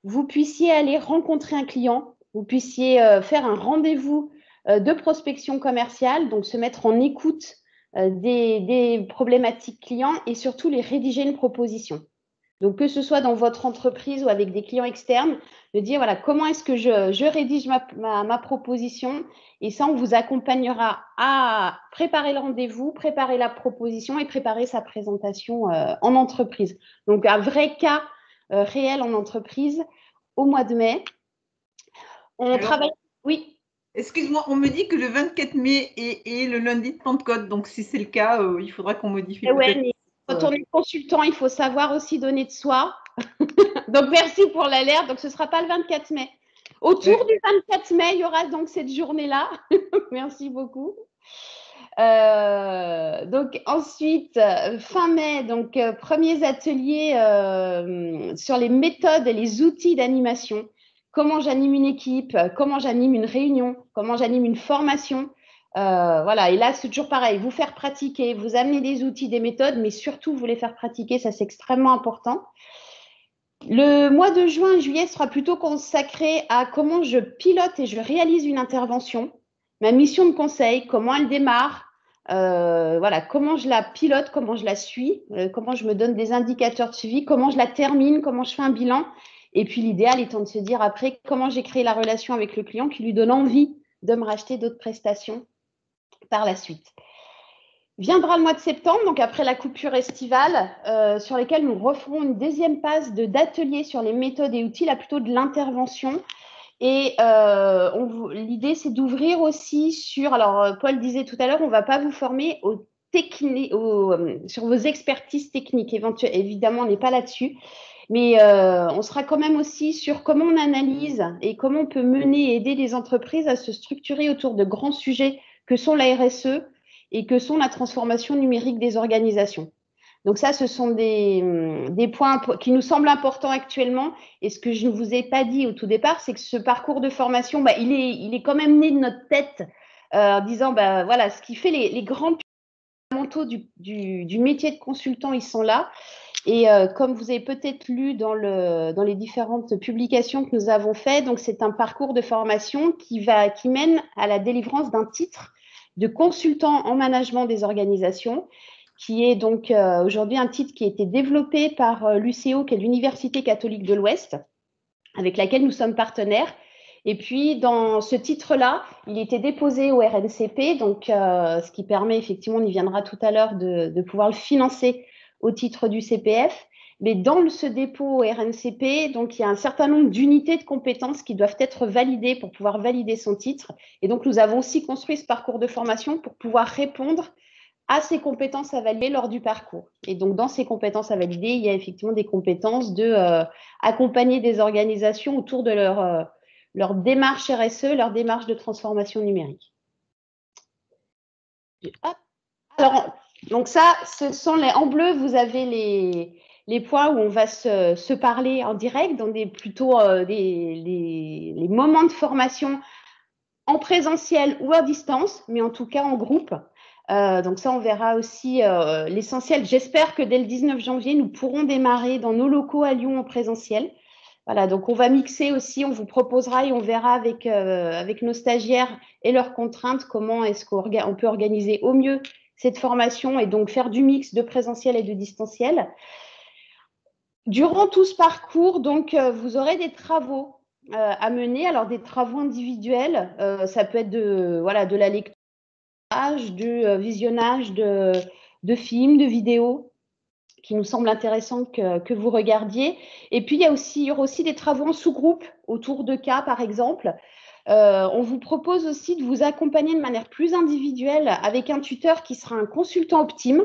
vous puissiez aller rencontrer un client, vous puissiez faire un rendez-vous de prospection commerciale, donc se mettre en écoute des problématiques clients et surtout les rédiger une proposition. Donc, que ce soit dans votre entreprise ou avec des clients externes, de dire, voilà, comment est-ce que je rédige ma proposition. Et ça, on vous accompagnera à préparer le rendez-vous, préparer la proposition et préparer sa présentation en entreprise. Donc, un vrai cas réel en entreprise au mois de mai. On travaille… Oui. Excuse-moi, on me dit que le 24 mai est le lundi de Pentecôte. Donc, si c'est le cas, il faudra qu'on modifie. Ouais, mais quand on est consultant, il faut savoir aussi donner de soi. Donc, merci pour l'alerte. Donc, ce ne sera pas le 24 mai. Autour du 24 mai, il y aura donc cette journée-là. Merci beaucoup. Donc, ensuite, fin mai, donc, premiers ateliers sur les méthodes et les outils d'animation. Comment j'anime une équipe, comment j'anime une réunion, comment j'anime une formation. Voilà, et là, c'est toujours pareil, vous faire pratiquer, vous amener des outils, des méthodes, mais surtout, vous les faire pratiquer, ça, c'est extrêmement important. Le mois de juin et juillet sera plutôt consacré à comment je pilote et je réalise une intervention, ma mission de conseil, comment elle démarre, voilà, comment je la pilote, comment je la suis, comment je me donne des indicateurs de suivi, comment je la termine, comment je fais un bilan. Et puis l'idéal étant de se dire après comment j'ai créé la relation avec le client qui lui donne envie de me racheter d'autres prestations par la suite. Viendra le mois de septembre, donc après la coupure estivale, sur lesquelles nous referons une deuxième phase d'atelier sur les méthodes et outils, là plutôt de l'intervention. Et l'idée, c'est d'ouvrir aussi sur, alors Paul disait tout à l'heure, on ne va pas vous former sur vos expertises techniques, évidemment, on n'est pas là-dessus, mais on sera quand même aussi sur comment on analyse et comment on peut mener et aider les entreprises à se structurer autour de grands sujets que sont la RSE et que sont la transformation numérique des organisations. Donc ça, ce sont des points qui nous semblent importants actuellement. Et ce que je ne vous ai pas dit au tout départ, c'est que ce parcours de formation, il est quand même né de notre tête en disant, voilà, ce qui fait les grands fondamentaux du métier de consultant, ils sont là. Et comme vous avez peut-être lu dans les différentes publications que nous avons faites, donc c'est un parcours de formation qui mène à la délivrance d'un titre de consultant en management des organisations, qui est donc aujourd'hui un titre qui a été développé par l'UCO, qui est l'Université catholique de l'Ouest, avec laquelle nous sommes partenaires. Et puis, dans ce titre-là, il était déposé au RNCP, donc ce qui permet effectivement, on y viendra tout à l'heure, de pouvoir le financer au titre du CPF. Mais dans ce dépôt au RNCP, donc il y a un certain nombre d'unités de compétences qui doivent être validées pour pouvoir valider son titre. Et donc, nous avons aussi construit ce parcours de formation pour pouvoir répondre à ces compétences à valider lors du parcours. Et donc, dans ces compétences à valider, il y a effectivement des compétences accompagner des organisations autour de leur démarche RSE, leur démarche de transformation numérique. Hop. Alors, donc ça, ce sont en bleu, vous avez les points où on va se parler en direct, dans les moments de formation en présentiel ou à distance, mais en tout cas en groupe. Donc ça, on verra aussi l'essentiel. J'espère que dès le 19 janvier, nous pourrons démarrer dans nos locaux à Lyon en présentiel. Voilà, donc on va mixer aussi, on vous proposera et on verra avec nos stagiaires et leurs contraintes comment est-ce qu'on peut organiser au mieux cette formation et donc faire du mix de présentiel et de distanciel. Durant tout ce parcours, donc, vous aurez des travaux à mener. Alors, des travaux individuels, ça peut être de la lecture, du visionnage de films, de vidéos qui nous semblent intéressants que vous regardiez. Et puis, il y aura aussi des travaux en sous-groupe autour de cas, par exemple. On vous propose aussi de vous accompagner de manière plus individuelle avec un tuteur qui sera un consultant Optime.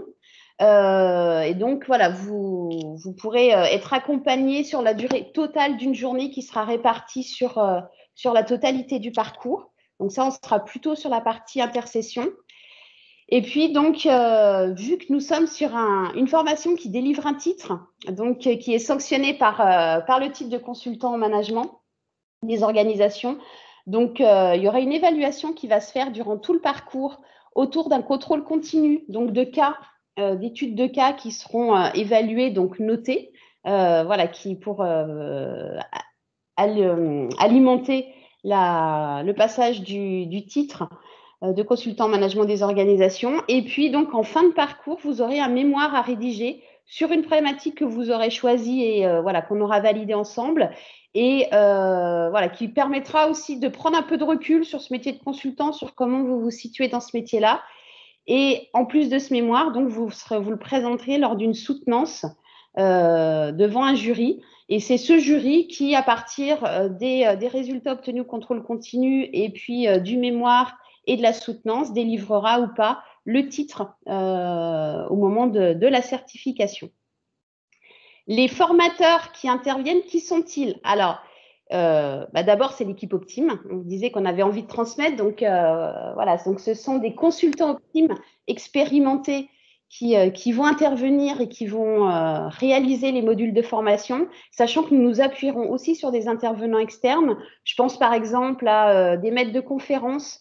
Et donc, voilà, vous pourrez être accompagné sur la durée totale d'une journée qui sera répartie sur la totalité du parcours. Donc ça, on sera plutôt sur la partie intercession. Et puis, donc, vu que nous sommes sur une formation qui délivre un titre, donc qui est sanctionné par le titre de consultant en management des organisations, donc il y aura une évaluation qui va se faire durant tout le parcours autour d'un contrôle continu, donc de cas, d'études de cas qui seront évaluées, donc notées, voilà, pour alimenter le passage du titre de consultant en management des organisations. Et puis, donc, en fin de parcours, vous aurez un mémoire à rédiger sur une problématique que vous aurez choisie et voilà, qu'on aura validée ensemble et voilà, qui permettra aussi de prendre un peu de recul sur ce métier de consultant, sur comment vous vous situez dans ce métier-là. Et en plus de ce mémoire, donc vous le présenterez lors d'une soutenance devant un jury. Et c'est ce jury qui, à partir des résultats obtenus au contrôle continu et puis du mémoire et de la soutenance, délivrera ou pas le titre au moment de la certification. Les formateurs qui interviennent, qui sont-ils? Alors, d'abord, c'est l'équipe Optime. On disait qu'on avait envie de transmettre. Donc, voilà. Donc, ce sont des consultants Optime expérimentés qui vont intervenir et qui vont réaliser les modules de formation, sachant que nous nous appuierons aussi sur des intervenants externes. Je pense par exemple à des maîtres de conférences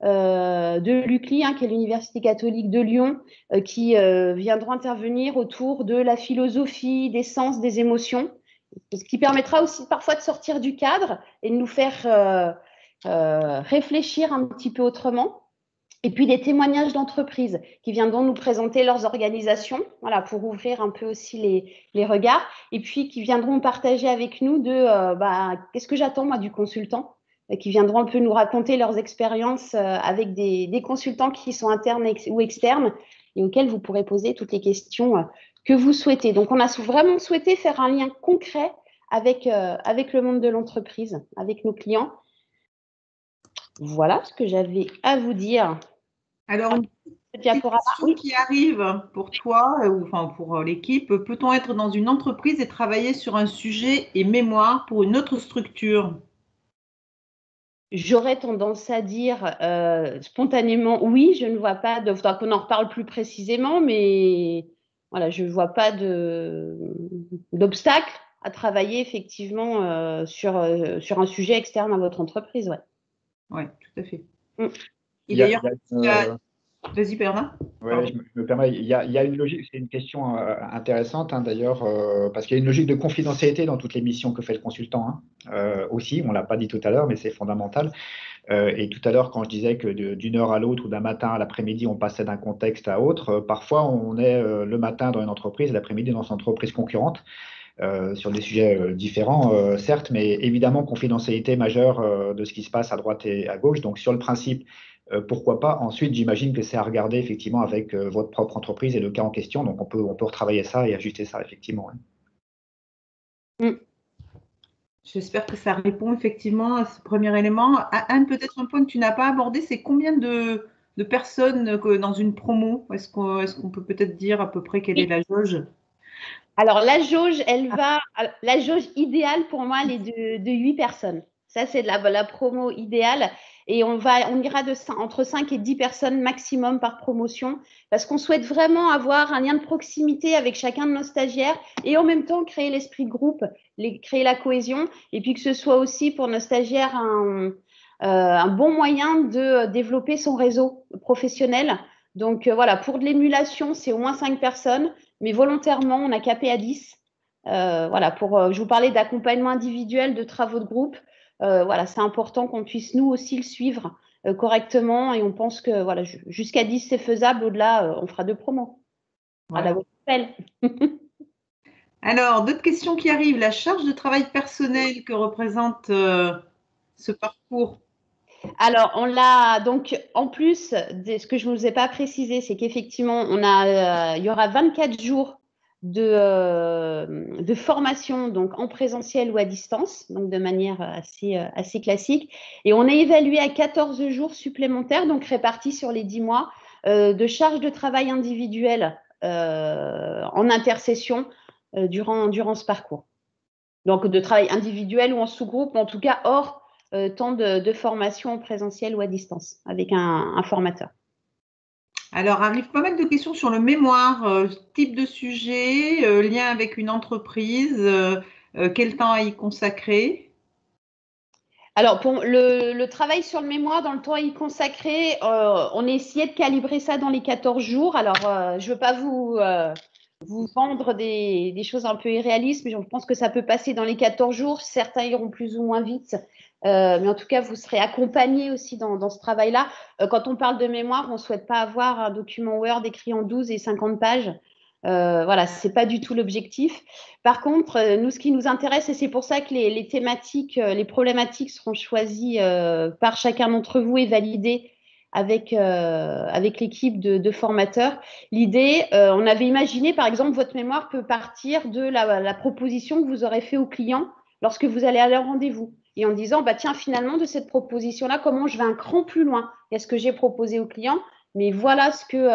de l'UCLI, qui est l'Université catholique de Lyon, qui viendront intervenir autour de la philosophie, des sens, des émotions, ce qui permettra aussi parfois de sortir du cadre et de nous faire réfléchir un petit peu autrement. Et puis des témoignages d'entreprises qui viendront nous présenter leurs organisations, voilà, pour ouvrir un peu aussi les regards, et puis qui viendront partager avec nous qu'est-ce que j'attends moi du consultant, qui viendront un peu nous raconter leurs expériences avec des consultants qui sont internes ou externes et auxquels vous pourrez poser toutes les questions que vous souhaitez. Donc on a vraiment souhaité faire un lien concret avec le monde de l'entreprise, avec nos clients. Voilà ce que j'avais à vous dire. Alors, une petite question qui arrive pour toi, ou enfin pour l'équipe. Peut-on être dans une entreprise et travailler sur un sujet et mémoire pour une autre structure? J'aurais tendance à dire spontanément oui, je ne vois pas il faudra qu'on en reparle plus précisément, mais voilà, je ne vois pas d'obstacle à travailler effectivement sur un sujet externe à votre entreprise. Ouais. Oui, tout à fait. Et d'ailleurs, vas-y Bernard. Ouais, je me permets, il y a une logique, c'est une question intéressante d'ailleurs, parce qu'il y a une logique de confidentialité dans toutes les missions que fait le consultant aussi, on ne l'a pas dit tout à l'heure, mais c'est fondamental. Et tout à l'heure, quand je disais que d'une heure à l'autre ou d'un matin à l'après-midi, on passait d'un contexte à autre, parfois on est le matin dans une entreprise, l'après-midi dans une entreprise concurrente. Sur des sujets différents, certes, mais évidemment confidentialité majeure de ce qui se passe à droite et à gauche. Donc sur le principe, pourquoi pas. Ensuite, j'imagine que c'est à regarder effectivement avec votre propre entreprise et le cas en question. Donc on peut retravailler ça et ajuster ça effectivement. J'espère que ça répond effectivement à ce premier élément. Anne, peut-être un point que tu n'as pas abordé, c'est combien de personnes dans une promo? Est-ce qu'on peut peut-être dire à peu près quelle est la jauge? Alors, la jauge, la jauge idéale pour moi, elle est de 8 personnes. Ça, c'est la promo idéale. Et on ira entre 5 et 10 personnes maximum par promotion parce qu'on souhaite vraiment avoir un lien de proximité avec chacun de nos stagiaires et en même temps créer l'esprit de groupe, créer la cohésion et puis que ce soit aussi pour nos stagiaires un bon moyen de développer son réseau professionnel. Donc, voilà, pour de l'émulation, c'est au moins 5 personnes. Mais volontairement, on a capé à 10. Voilà, je vous parlais d'accompagnement individuel, de travaux de groupe. Voilà, c'est important qu'on puisse nous aussi le suivre correctement et on pense que voilà, jusqu'à 10, c'est faisable. Au-delà, on fera 2 promos. Voilà. À la appel. Alors, d'autres questions qui arrivent. La charge de travail personnel que représente ce parcours? Alors, on l'a donc en plus de ce que je ne vous ai pas précisé, c'est qu'effectivement, il y aura 24 jours de formation donc en présentiel ou à distance, donc de manière assez classique. Et on est évalué à 14 jours supplémentaires, donc répartis sur les 10 mois, de charge de travail individuelle en intercession durant ce parcours. Donc de travail individuel ou en sous-groupe, mais en tout cas hors temps de formation en présentiel ou à distance avec un formateur. Alors, arrive pas mal de questions sur le mémoire, type de sujet, lien avec une entreprise, quel temps à y consacrer? Alors, pour le travail sur le mémoire, dans le temps à y consacrer, on a essayé de calibrer ça dans les 14 jours. Alors, je ne veux pas vous vendre des choses un peu irréalistes, mais je pense que ça peut passer dans les 14 jours. Certains iront plus ou moins vite. Mais en tout cas, vous serez accompagné aussi dans ce travail-là. Quand on parle de mémoire, on ne souhaite pas avoir un document Word écrit en 12 et 50 pages. Voilà, ce n'est pas du tout l'objectif. Par contre, nous, ce qui nous intéresse, et c'est pour ça que les thématiques, les problématiques seront choisies par chacun d'entre vous et validées avec l'équipe de formateurs. L'idée, on avait imaginé, par exemple, votre mémoire peut partir de la proposition que vous aurez fait au client lorsque vous allez aller au rendez-vous. Et en disant, bah, tiens, finalement, de cette proposition-là, comment je vais un cran plus loin? Est-ce que j'ai proposé au client? Mais voilà ce que,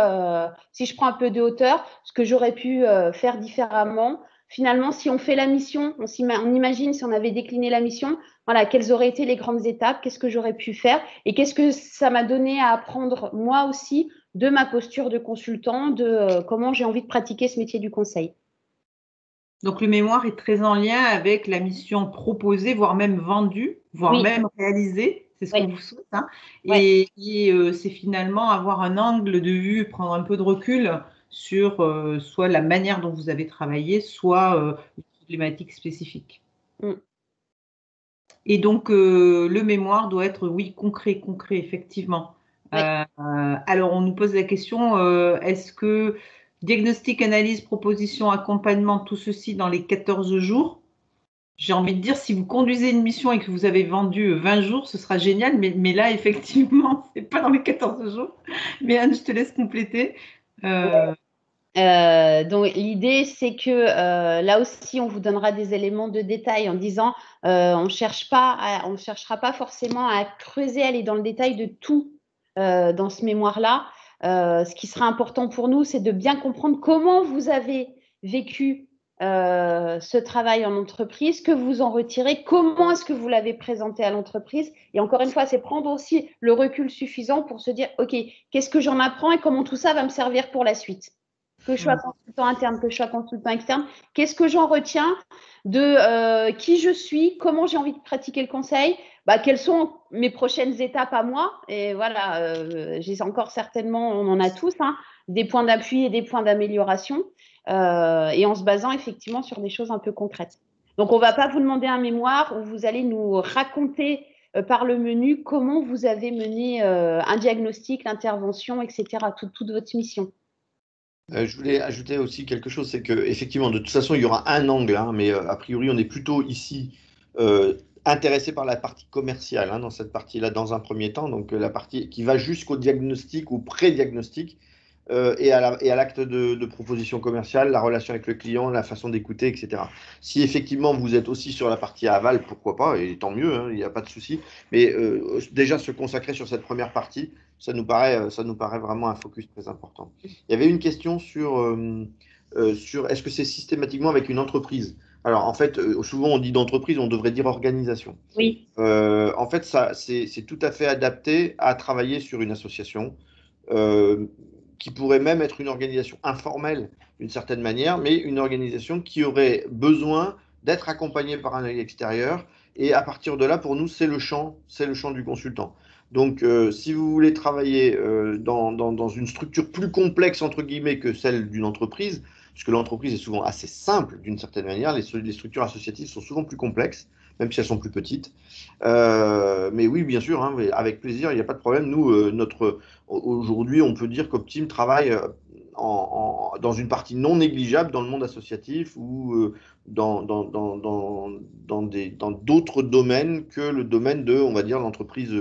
si je prends un peu de hauteur, ce que j'aurais pu faire différemment. Finalement, si on fait la mission, on imagine si on avait décliné la mission, voilà, quelles auraient été les grandes étapes, qu'est-ce que j'aurais pu faire et qu'est-ce que ça m'a donné à apprendre moi aussi de ma posture de consultant, de comment j'ai envie de pratiquer ce métier du conseil. Donc, le mémoire est très en lien avec la mission proposée, voire même vendue, voire même réalisée. C'est ce qu'on vous souhaite. Hein. Et c'est finalement avoir un angle de vue, prendre un peu de recul sur soit la manière dont vous avez travaillé, soit une problématique spécifique. Et donc, le mémoire doit être, oui, concret, effectivement. Alors, on nous pose la question, est-ce que diagnostic, analyse, proposition, accompagnement, tout ceci dans les 14 jours? J'ai envie de dire, si vous conduisez une mission et que vous avez vendu 20 jours, ce sera génial, mais là, effectivement, ce n'est pas dans les 14 jours. Mais Anne, je te laisse compléter. Donc, l'idée, c'est que là aussi, on vous donnera des éléments de détail en disant on ne cherchera pas forcément à creuser, aller dans le détail de tout dans ce mémoire-là. Ce qui sera important pour nous, c'est de bien comprendre comment vous avez vécu ce travail en entreprise, que vous en retirez, comment est-ce que vous l'avez présenté à l'entreprise. Et encore une fois, c'est prendre aussi le recul suffisant pour se dire, OK, qu'est-ce que j'en apprends et comment tout ça va me servir pour la suite? Que je sois consultant interne, que je sois consultant externe, qu'est-ce que j'en retiens de qui je suis, comment j'ai envie de pratiquer le conseil, quelles sont mes prochaines étapes à moi. Et voilà, j'ai encore certainement, on en a tous, hein, des points d'appui et des points d'amélioration, et en se basant effectivement sur des choses un peu concrètes. Donc, on ne va pas vous demander un mémoire où vous allez nous raconter par le menu comment vous avez mené un diagnostic, l'intervention, etc., toute votre mission. Je voulais ajouter aussi quelque chose, c'est que effectivement, de toute façon, il y aura un angle, hein, mais a priori, on est plutôt ici intéressé par la partie commerciale, hein, dans cette partie-là, dans un premier temps, donc la partie qui va jusqu'au diagnostic ou pré-diagnostic et à l'acte de proposition commerciale, la relation avec le client, la façon d'écouter, etc. Si effectivement vous êtes aussi sur la partie aval, pourquoi pas, et tant mieux, hein, il n'y a pas de souci, mais déjà se consacrer sur cette première partie, ça nous paraît vraiment un focus très important. Il y avait une question sur est-ce que c'est systématiquement avec une entreprise? Alors, en fait, souvent on dit d'entreprise, on devrait dire organisation. Oui. En fait, c'est tout à fait adapté à travailler sur une association qui pourrait même être une organisation informelle d'une certaine manière, mais une organisation qui aurait besoin d'être accompagnée par un œil extérieur. Et à partir de là, pour nous, c'est le champ du consultant. Donc, si vous voulez travailler dans une structure plus complexe, entre guillemets, que celle d'une entreprise, puisque l'entreprise est souvent assez simple d'une certaine manière, les structures associatives sont souvent plus complexes, même si elles sont plus petites. Mais oui, bien sûr, hein, avec plaisir, il n'y a pas de problème. Nous, aujourd'hui, on peut dire qu'Optime travaille dans une partie non négligeable dans le monde associatif ou dans d'autres domaines que le domaine de, on va dire, l'entreprise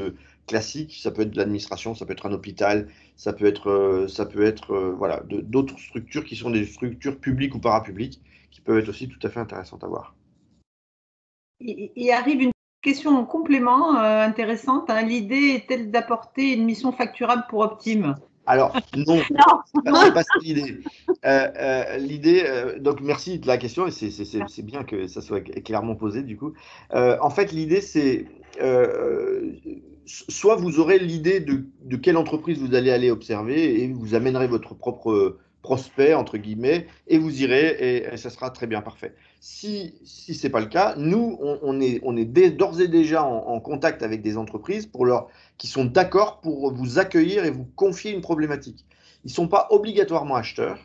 classique. Ça peut être de l'administration, ça peut être un hôpital, ça peut être voilà, d'autres structures qui sont des structures publiques ou parapubliques qui peuvent être aussi tout à fait intéressantes à voir. Il arrive une question en complément intéressante. Hein. L'idée est-elle d'apporter une mission facturable pour Optime? Alors, non, c'est pas ça l'idée. Donc merci de la question et c'est bien que ça soit clairement posé du coup. En fait, l'idée c'est soit vous aurez l'idée de quelle entreprise vous allez aller observer et vous amènerez votre propre prospect entre guillemets et vous irez et ça sera très bien parfait. Si ce n'est pas le cas, nous on est d'ores et déjà en contact avec des entreprises qui sont d'accord pour vous accueillir et vous confier une problématique. Ils ne sont pas obligatoirement acheteurs,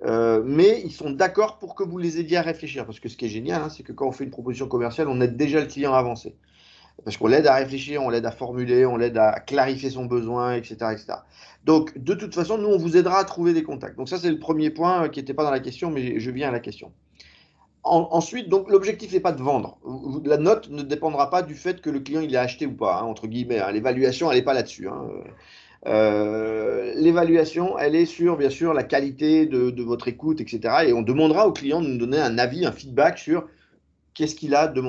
mais ils sont d'accord pour que vous les aidiez à réfléchir. Parce que ce qui est génial, hein, c'est que quand on fait une proposition commerciale, on aide déjà le client à avancer. parce qu'on l'aide à réfléchir, on l'aide à formuler, on l'aide à clarifier son besoin, etc., etc. Donc, de toute façon, nous, on vous aidera à trouver des contacts. Donc ça, c'est le premier point qui n'était pas dans la question, mais je viens à la question. Ensuite, donc l'objectif n'est pas de vendre. La note ne dépendra pas du fait que le client il a acheté ou pas, hein, entre guillemets, hein. L'évaluation, elle n'est pas là-dessus, hein. L'évaluation, elle est sur, bien sûr, la qualité de votre écoute, etc. Et on demandera au client de nous donner un avis, un feedback sur qu'est-ce que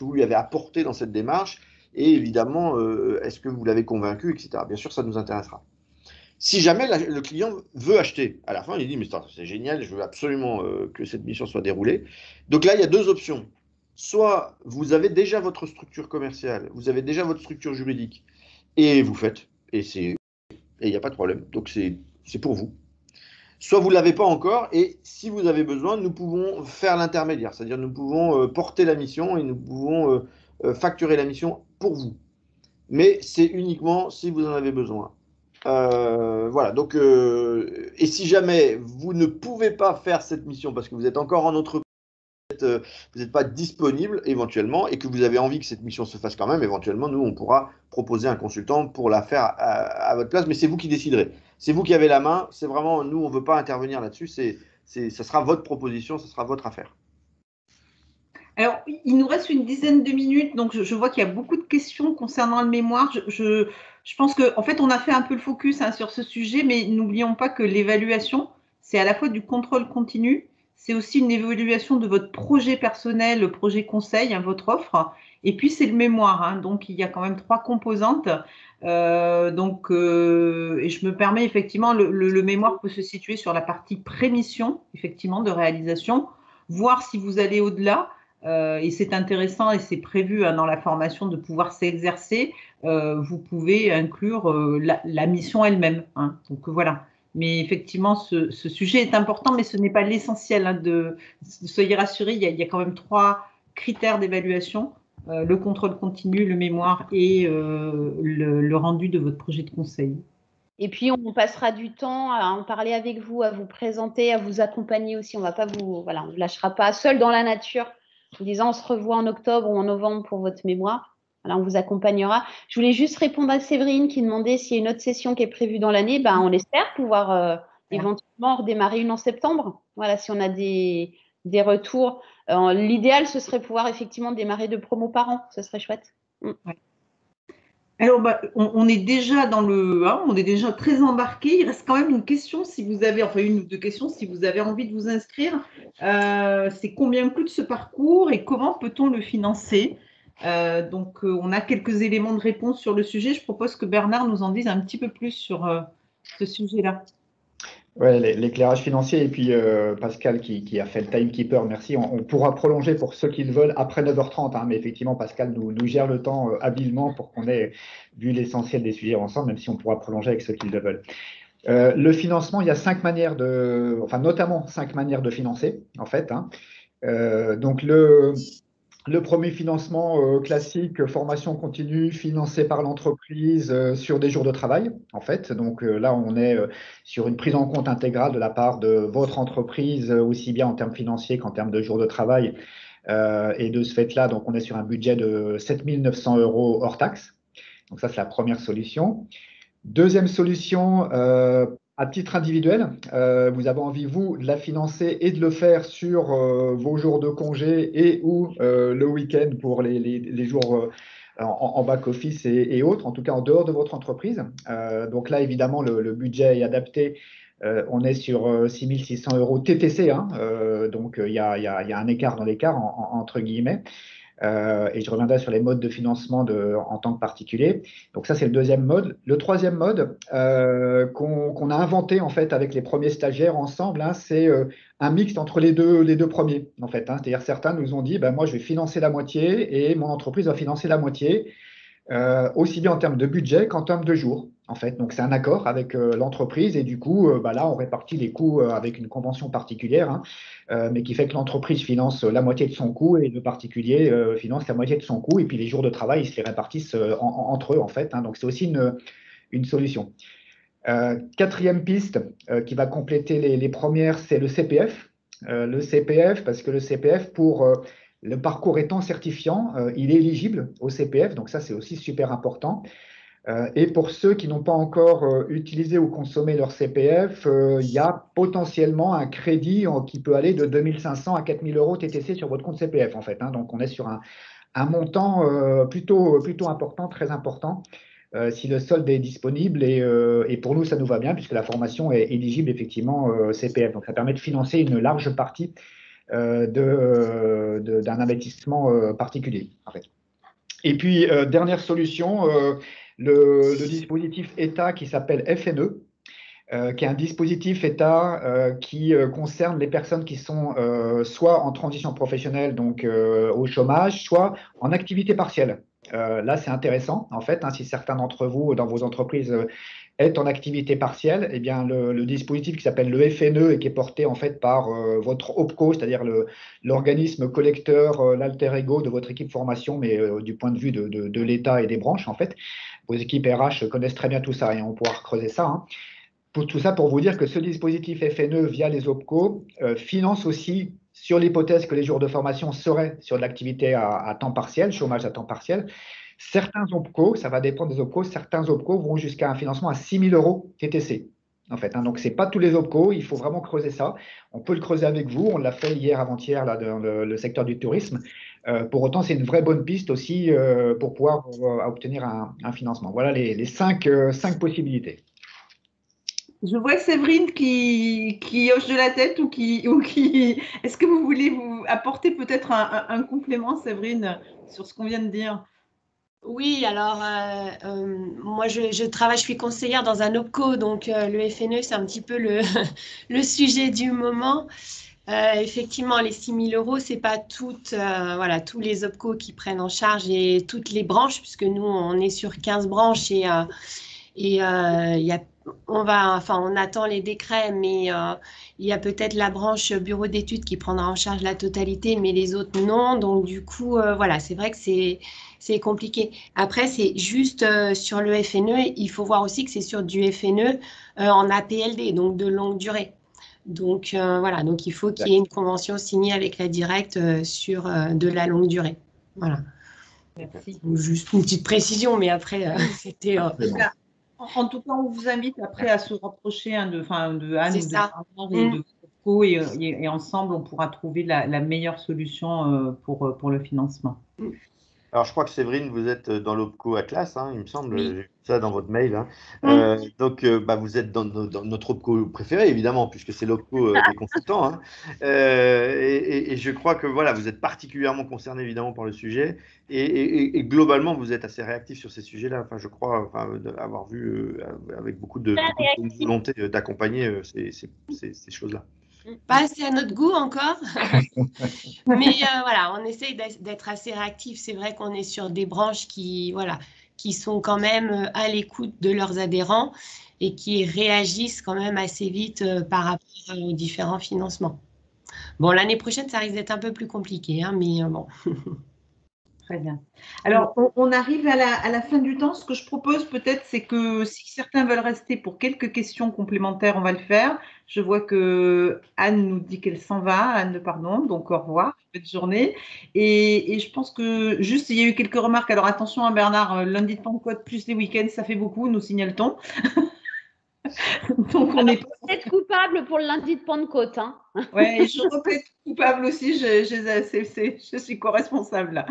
vous lui avez apporté dans cette démarche, et évidemment, est-ce que vous l'avez convaincu, etc. Bien sûr, ça nous intéressera. Si jamais le client veut acheter, à la fin, il dit, mais c'est génial, je veux absolument que cette mission soit déroulée. Donc là, il y a deux options. Soit vous avez déjà votre structure commerciale, vous avez déjà votre structure juridique, et vous faites, et il n'y a pas de problème. Donc c'est pour vous. Soit vous ne l'avez pas encore, et si vous avez besoin, nous pouvons faire l'intermédiaire, c'est-à-dire nous pouvons porter la mission et nous pouvons facturer la mission pour vous. Mais c'est uniquement si vous en avez besoin. Voilà, donc, et si jamais vous ne pouvez pas faire cette mission parce que vous êtes encore en entreprise, vous n'êtes pas disponible éventuellement et que vous avez envie que cette mission se fasse quand même, éventuellement, nous, on pourra proposer un consultant pour la faire à votre place, mais c'est vous qui déciderez. C'est vous qui avez la main, c'est vraiment, nous, on ne veut pas intervenir là-dessus, ça sera votre proposition, ça sera votre affaire. Alors, il nous reste une dizaine de minutes, donc je vois qu'il y a beaucoup de questions concernant le mémoire. Je pense qu'en fait, on a fait un peu le focus sur ce sujet, mais n'oublions pas que l'évaluation, c'est à la fois du contrôle continu, c'est aussi une évaluation de votre projet personnel, le projet conseil, votre offre, et puis c'est le mémoire. Donc, il y a quand même 3 composantes. Et je me permets, effectivement, le mémoire peut se situer sur la partie prémission, effectivement, de réalisation, voir si vous allez au-delà. Et c'est intéressant et c'est prévu dans la formation de pouvoir s'exercer. Vous pouvez inclure la mission elle-même. Donc voilà. Mais effectivement, ce sujet est important, mais ce n'est pas l'essentiel. Soyez rassurés, il y a quand même 3 critères d'évaluation. Le contrôle continu, le mémoire et le rendu de votre projet de conseil. Et puis, on passera du temps à en parler avec vous, à vous présenter, à vous accompagner aussi. On va pas on vous lâchera pas seul dans la nature en disant on se revoit en octobre ou en novembre pour votre mémoire. Voilà, on vous accompagnera. Je voulais juste répondre à Séverine qui demandait s'il y a une autre session qui est prévue dans l'année. On espère pouvoir éventuellement redémarrer une en septembre. Voilà, si on a des retours. L'idéal, ce serait pouvoir effectivement démarrer 2 promos par an. Ce serait chouette. Ouais. Alors, on est déjà on est déjà très embarqué. Il reste quand même une question, si vous avez, enfin une ou 2 questions, si vous avez envie de vous inscrire. C'est combien coûte ce parcours et comment peut-on le financer? On a quelques éléments de réponse sur le sujet. Je propose que Bernard nous en dise un petit peu plus sur ce sujet-là. Ouais, l'éclairage financier et puis Pascal qui a fait le timekeeper, merci. On pourra prolonger pour ceux qui le veulent après 9h30, mais effectivement, Pascal nous gère le temps habilement pour qu'on ait vu l'essentiel des sujets ensemble, même si on pourra prolonger avec ceux qui le veulent. Le financement, il y a 5 manières notamment 5 manières de financer, en fait. Donc, le premier financement classique, formation continue, financé par l'entreprise sur des jours de travail, en fait. Donc là, on est sur une prise en compte intégrale de la part de votre entreprise, aussi bien en termes financiers qu'en termes de jours de travail. Et de ce fait-là, donc on est sur un budget de 7 900 € hors taxe. Donc ça, c'est la première solution. Deuxième solution, à titre individuel, vous avez envie, vous, de la financer et de le faire sur vos jours de congé et ou le week-end pour les jours en back-office et autres, en tout cas en dehors de votre entreprise. Donc là, évidemment, le budget est adapté. On est sur 6 600 € TTC, donc il y a un écart dans l'écart, entre guillemets. Et je reviendrai sur les modes de financement en tant que particulier. Donc ça, c'est le deuxième mode. Le troisième mode qu'on a inventé en fait avec les premiers stagiaires ensemble, c'est un mixte entre les deux premiers en fait. C'est-à-dire certains nous ont dit, moi je vais financer la moitié et mon entreprise va financer la moitié. Aussi bien en termes de budget qu'en termes de jours, en fait. Donc, c'est un accord avec l'entreprise et du coup, là, on répartit les coûts avec une convention particulière, mais qui fait que l'entreprise finance la moitié de son coût et le particulier finance la moitié de son coût. Et puis, les jours de travail, ils se les répartissent entre eux, en fait. Donc, c'est aussi une solution. Quatrième piste qui va compléter les premières, c'est le CPF. Le CPF, parce que le CPF, pour Le parcours étant certifiant, il est éligible au CPF, donc ça c'est aussi super important. Et pour ceux qui n'ont pas encore utilisé ou consommé leur CPF, il y a potentiellement un crédit qui peut aller de 2 500 à 4 000 euros TTC sur votre compte CPF, en fait, hein. Donc, on est sur un montant plutôt important, très important, si le solde est disponible. Et pour nous, ça nous va bien, puisque la formation est éligible effectivement CPF. Donc, ça permet de financer une large partie d'un investissement particulier, en fait. Et puis, dernière solution, le dispositif État qui s'appelle FNE, qui est un dispositif État qui concerne les personnes qui sont soit en transition professionnelle, donc au chômage, soit en activité partielle. Là, c'est intéressant, en fait, hein, si certains d'entre vous, dans vos entreprises, est en activité partielle, eh bien, le dispositif qui s'appelle le FNE et qui est porté en fait par votre OPCO, c'est-à-dire l'organisme collecteur, l'alter ego de votre équipe formation, mais du point de vue de l'État et des branches, en fait. Vos équipes RH connaissent très bien tout ça et on pourra creuser ça, hein. Tout ça pour vous dire que ce dispositif FNE via les OPCO finance aussi, sur l'hypothèse que les jours de formation seraient sur de l'activité à temps partiel, chômage à temps partiel. Certains OPCO, ça va dépendre des OPCO, certains OPCO vont jusqu'à un financement à 6 000 euros TTC. En fait, hein. Donc, ce n'est pas tous les OPCO, il faut vraiment creuser ça. On peut le creuser avec vous, on l'a fait hier, avant-hier, là, dans le secteur du tourisme. Pour autant, c'est une vraie bonne piste aussi pour pouvoir obtenir un financement. Voilà les cinq possibilités. Je vois Séverine qui hoche de la tête ou qui... Est-ce que vous voulez vous apporter peut-être un complément, Séverine, sur ce qu'on vient de dire? Oui, alors moi je suis conseillère dans un OPCO, donc le FNE c'est un petit peu le sujet du moment. Effectivement, les 6 000 euros, c'est pas voilà, tous les OPCO qui prennent en charge et toutes les branches, puisque nous on est sur 15 branches et il y a on attend les décrets, mais il y a peut-être la branche bureau d'études qui prendra en charge la totalité, mais les autres non. Donc du coup, voilà, c'est vrai que c'est compliqué. Après, c'est juste sur le FNE, il faut voir aussi que c'est sur du FNE en APLD, donc de longue durée. Donc voilà, donc il faut qu'il y ait une convention signée avec la directe sur de la longue durée. Voilà. Merci. Juste une petite précision, mais après, c'était... En tout cas, on vous invite après à se rapprocher de Anne ou de Bernard et de Foucault et ensemble, on pourra trouver la meilleure solution pour le financement. Alors, je crois que Séverine, vous êtes dans l'OPCO Atlas, hein, il me semble, Oui. j'ai vu ça dans votre mail, hein. Donc, vous êtes dans notre OPCO préféré, évidemment, puisque c'est l'OPCO des consultants, hein. Et je crois que voilà, vous êtes particulièrement concerné, évidemment, par le sujet. Et globalement, vous êtes assez réactif sur ces sujets-là. Enfin, je crois avoir vu avec beaucoup de volonté d'accompagner ces choses-là. Pas assez à notre goût encore, mais voilà, on essaye d'être assez réactif. C'est vrai qu'on est sur des branches qui sont quand même à l'écoute de leurs adhérents et qui réagissent quand même assez vite par rapport aux différents financements. Bon, l'année prochaine, ça risque d'être un peu plus compliqué, hein, mais bon. Très bien. Alors, on arrive à la fin du temps. Ce que je propose peut-être, c'est que si certains veulent rester pour quelques questions complémentaires, on va le faire. Je vois que Anne nous dit qu'elle s'en va. Anne, pardon. Donc, au revoir. Bonne journée. Et je pense que juste, il y a eu quelques remarques. Alors, attention à Bernard, lundi de Pentecôte plus les week-ends, ça fait beaucoup, nous signale-t-on. Donc, on est peut-être coupable pour le lundi de Pentecôte. Hein. Oui, je replaide coupable aussi, je suis co-responsable.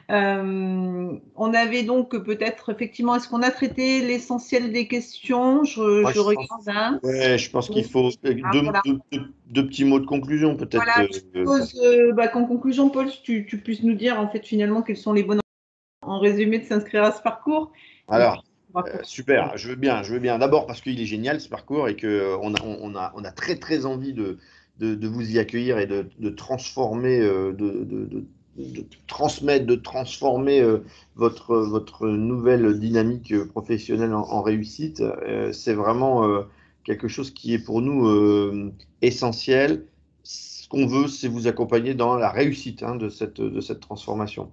On avait donc peut-être, effectivement, est-ce qu'on a traité l'essentiel des questions? Je regarde. Hein. Ouais, je pense qu'il faut deux petits mots de conclusion, peut-être. Voilà, je suppose qu'en conclusion, Paul, tu puisses nous dire, en fait, finalement, quelles sont les bonnes en résumé de s'inscrire à ce parcours. Alors, super, je veux bien. D'abord parce qu'il est génial ce parcours et qu'on a très très envie de vous y accueillir et de transformer, de transmettre, de transformer votre nouvelle dynamique professionnelle en réussite. C'est vraiment quelque chose qui est pour nous essentiel. Ce qu'on veut, c'est vous accompagner dans la réussite de cette transformation.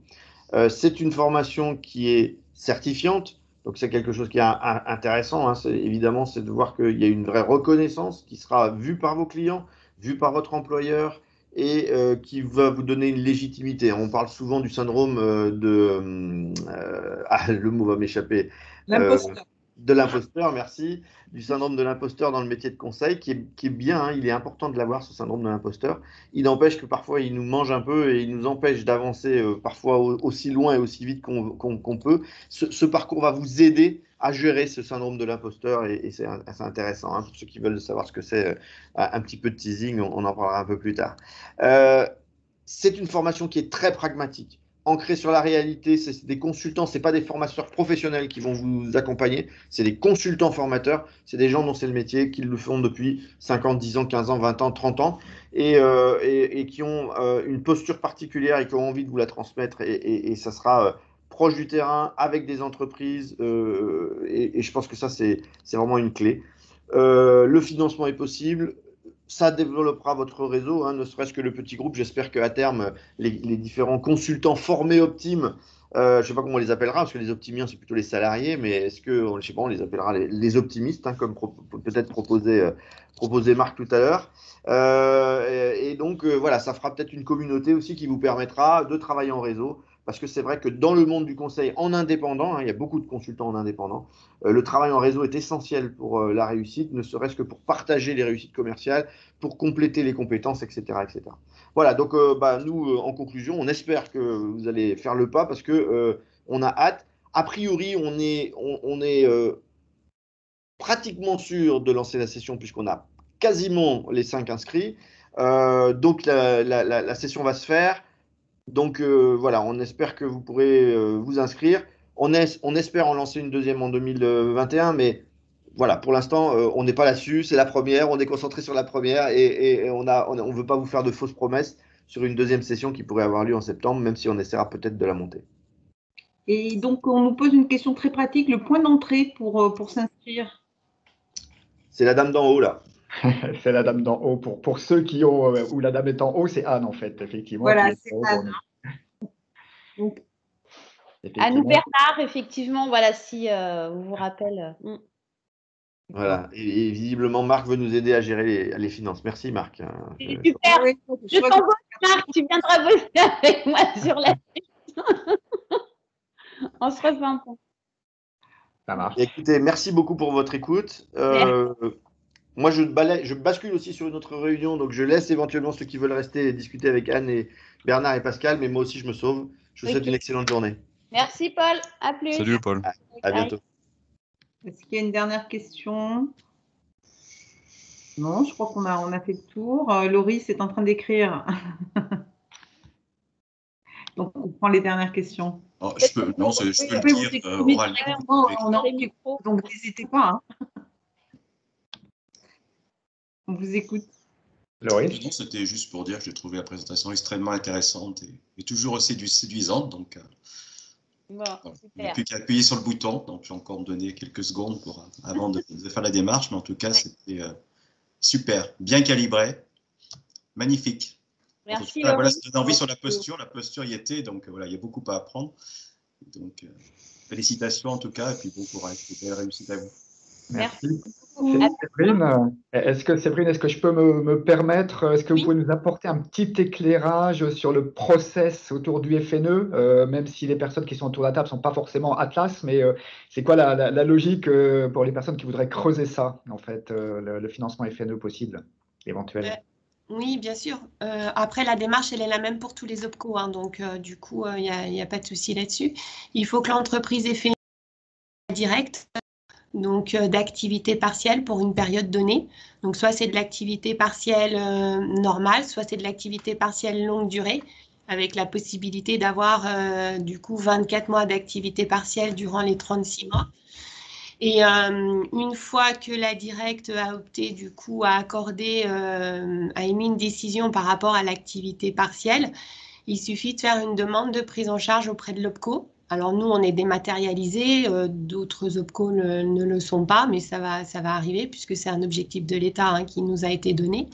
C'est une formation qui est certifiante. Donc, c'est quelque chose qui est intéressant, hein. Évidemment, c'est de voir qu'il y a une vraie reconnaissance qui sera vue par vos clients, vue par votre employeur et qui va vous donner une légitimité. On parle souvent du syndrome le mot va m'échapper. L'imposteur. De l'imposteur, merci, du syndrome de l'imposteur dans le métier de conseil, qui est bien, hein, il est important de l'avoir, ce syndrome de l'imposteur. Il n'empêche que parfois, il nous mange un peu et il nous empêche d'avancer parfois aussi loin et aussi vite qu'on peut. Ce parcours va vous aider à gérer ce syndrome de l'imposteur et c'est intéressant. Hein, pour ceux qui veulent savoir ce que c'est, un petit peu de teasing, on en parlera un peu plus tard. C'est une formation qui est très pragmatique, ancré sur la réalité. C'est des consultants, c'est pas des formateurs professionnels qui vont vous accompagner, c'est des consultants formateurs, c'est des gens dont c'est le métier, qui le font depuis 50, 10 ans, 15 ans, 20 ans, 30 ans, et qui ont une posture particulière et qui ont envie de vous la transmettre, et ça sera proche du terrain, avec des entreprises, et je pense que ça, c'est vraiment une clé. Le financement est possible. Ça développera votre réseau, hein, ne serait-ce que le petit groupe. J'espère qu'à terme, les différents consultants formés Optime, je ne sais pas comment on les appellera, parce que les optimiens, c'est plutôt les salariés, mais est-ce que, je sais pas, on les appellera les optimistes, hein, comme peut-être proposé Marc tout à l'heure. Et donc, voilà, ça fera peut-être une communauté aussi qui vous permettra de travailler en réseau, parce que c'est vrai que dans le monde du conseil en indépendant, hein, il y a beaucoup de consultants en indépendant, le travail en réseau est essentiel pour la réussite, ne serait-ce que pour partager les réussites commerciales, pour compléter les compétences, etc. etc. Voilà, donc nous, en conclusion, on espère que vous allez faire le pas parce que on a hâte. A priori, on est pratiquement sûr de lancer la session puisqu'on a quasiment les 5 inscrits. Donc la session va se faire. Donc voilà, on espère que vous pourrez vous inscrire. On espère en lancer une deuxième en 2021, mais voilà, pour l'instant, on n'est pas là-dessus. C'est la première, on est concentré sur la première et on ne veut pas vous faire de fausses promesses sur une deuxième session qui pourrait avoir lieu en septembre, même si on essaiera peut-être de la monter. Et donc, on nous pose une question très pratique, le point d'entrée pour s'inscrire. C'est la dame d'en haut, là. C'est la dame d'en haut. Pour ceux qui ont, où la dame est en haut, c'est Anne, en fait, effectivement. Voilà, c'est Anne. Donc, à nous, Bernard, effectivement, voilà, si vous vous rappelez. Voilà, et visiblement, Marc veut nous aider à gérer les finances. Merci, Marc. Super, je t'envoie, Marc, tu viendras bosser avec moi sur la session. On se refait un peu. Ça marche. Écoutez, merci beaucoup pour votre écoute. Moi, je bascule aussi sur une autre réunion, donc je laisse éventuellement ceux qui veulent rester discuter avec Anne et Bernard et Pascal, mais moi aussi, je me sauve. Je vous souhaite une excellente journée. Merci, Paul. À plus. Salut, Paul. À bientôt. Est-ce qu'il y a une dernière question? Non, je crois qu'on a fait le tour. Laurie, c'est en train d'écrire. Donc, on prend les dernières questions. Oh, je peux le dire oralement. Donc, n'hésitez pas. Hein. On vous écoute. Laurie? Non, c'était juste pour dire que j'ai trouvé la présentation extrêmement intéressante et toujours aussi séduisante. Donc, bon, il n'y a plus qu'à appuyer sur le bouton. Donc, je vais encore me donner quelques secondes avant de faire la démarche. Mais en tout cas, c'était super, bien calibré, magnifique. Merci. Cas, voilà, ça donne envie sur la posture. La posture y était. Donc, voilà, il y a beaucoup à apprendre. Donc, félicitations en tout cas. Et puis, bon courage. Belle réussite à vous. Merci. Séverine, est-ce que je peux me permettre, est-ce que vous pouvez nous apporter un petit éclairage sur le process autour du FNE, même si les personnes qui sont autour de la table ne sont pas forcément Atlas, mais c'est quoi la logique pour les personnes qui voudraient creuser ça, en fait, le financement FNE possible, éventuel? Oui, bien sûr. Après, la démarche, elle est la même pour tous les OPCO, hein, donc du coup, il n'y a pas de souci là-dessus. Il faut que l'entreprise ait fait une directe. Donc d'activité partielle pour une période donnée. Donc soit c'est de l'activité partielle normale, soit c'est de l'activité partielle longue durée, avec la possibilité d'avoir du coup 24 mois d'activité partielle durant les 36 mois. Et une fois que la directe a opté du coup à accorder, a émis une décision par rapport à l'activité partielle, il suffit de faire une demande de prise en charge auprès de l'OPCO. Alors nous, on est dématérialisé, d'autres OPCO ne le sont pas, mais ça va arriver puisque c'est un objectif de l'État hein, qui nous a été donné.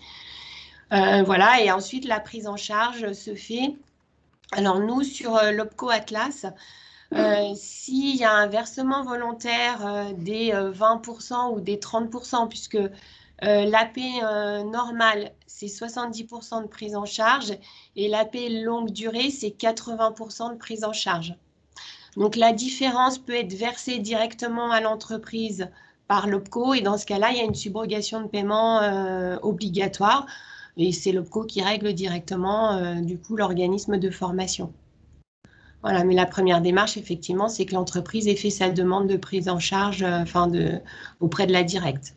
Voilà, et ensuite la prise en charge se fait. Alors nous, sur l'OPCO Atlas, s'il y a un versement volontaire des 20% ou des 30%, puisque L'AP normale, c'est 70% de prise en charge et l'AP longue durée, c'est 80% de prise en charge. Donc, la différence peut être versée directement à l'entreprise par l'OPCO et dans ce cas-là, il y a une subrogation de paiement obligatoire et c'est l'OPCO qui règle directement du coup l'organisme de formation. Voilà, mais la première démarche, effectivement, c'est que l'entreprise ait fait sa demande de prise en charge auprès de la directe.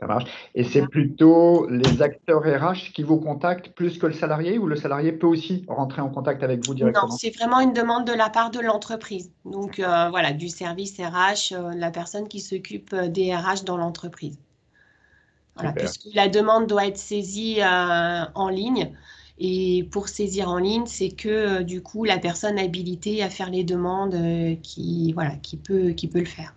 Ça marche. Et c'est plutôt les acteurs RH qui vous contactent plus que le salarié ou le salarié peut aussi rentrer en contact avec vous directement? Non, c'est vraiment une demande de la part de l'entreprise. Donc, voilà, du service RH, la personne qui s'occupe des RH dans l'entreprise. Voilà, puisque la demande doit être saisie en ligne. Et pour saisir en ligne, c'est que du coup, la personne habilitée à faire les demandes qui peut le faire.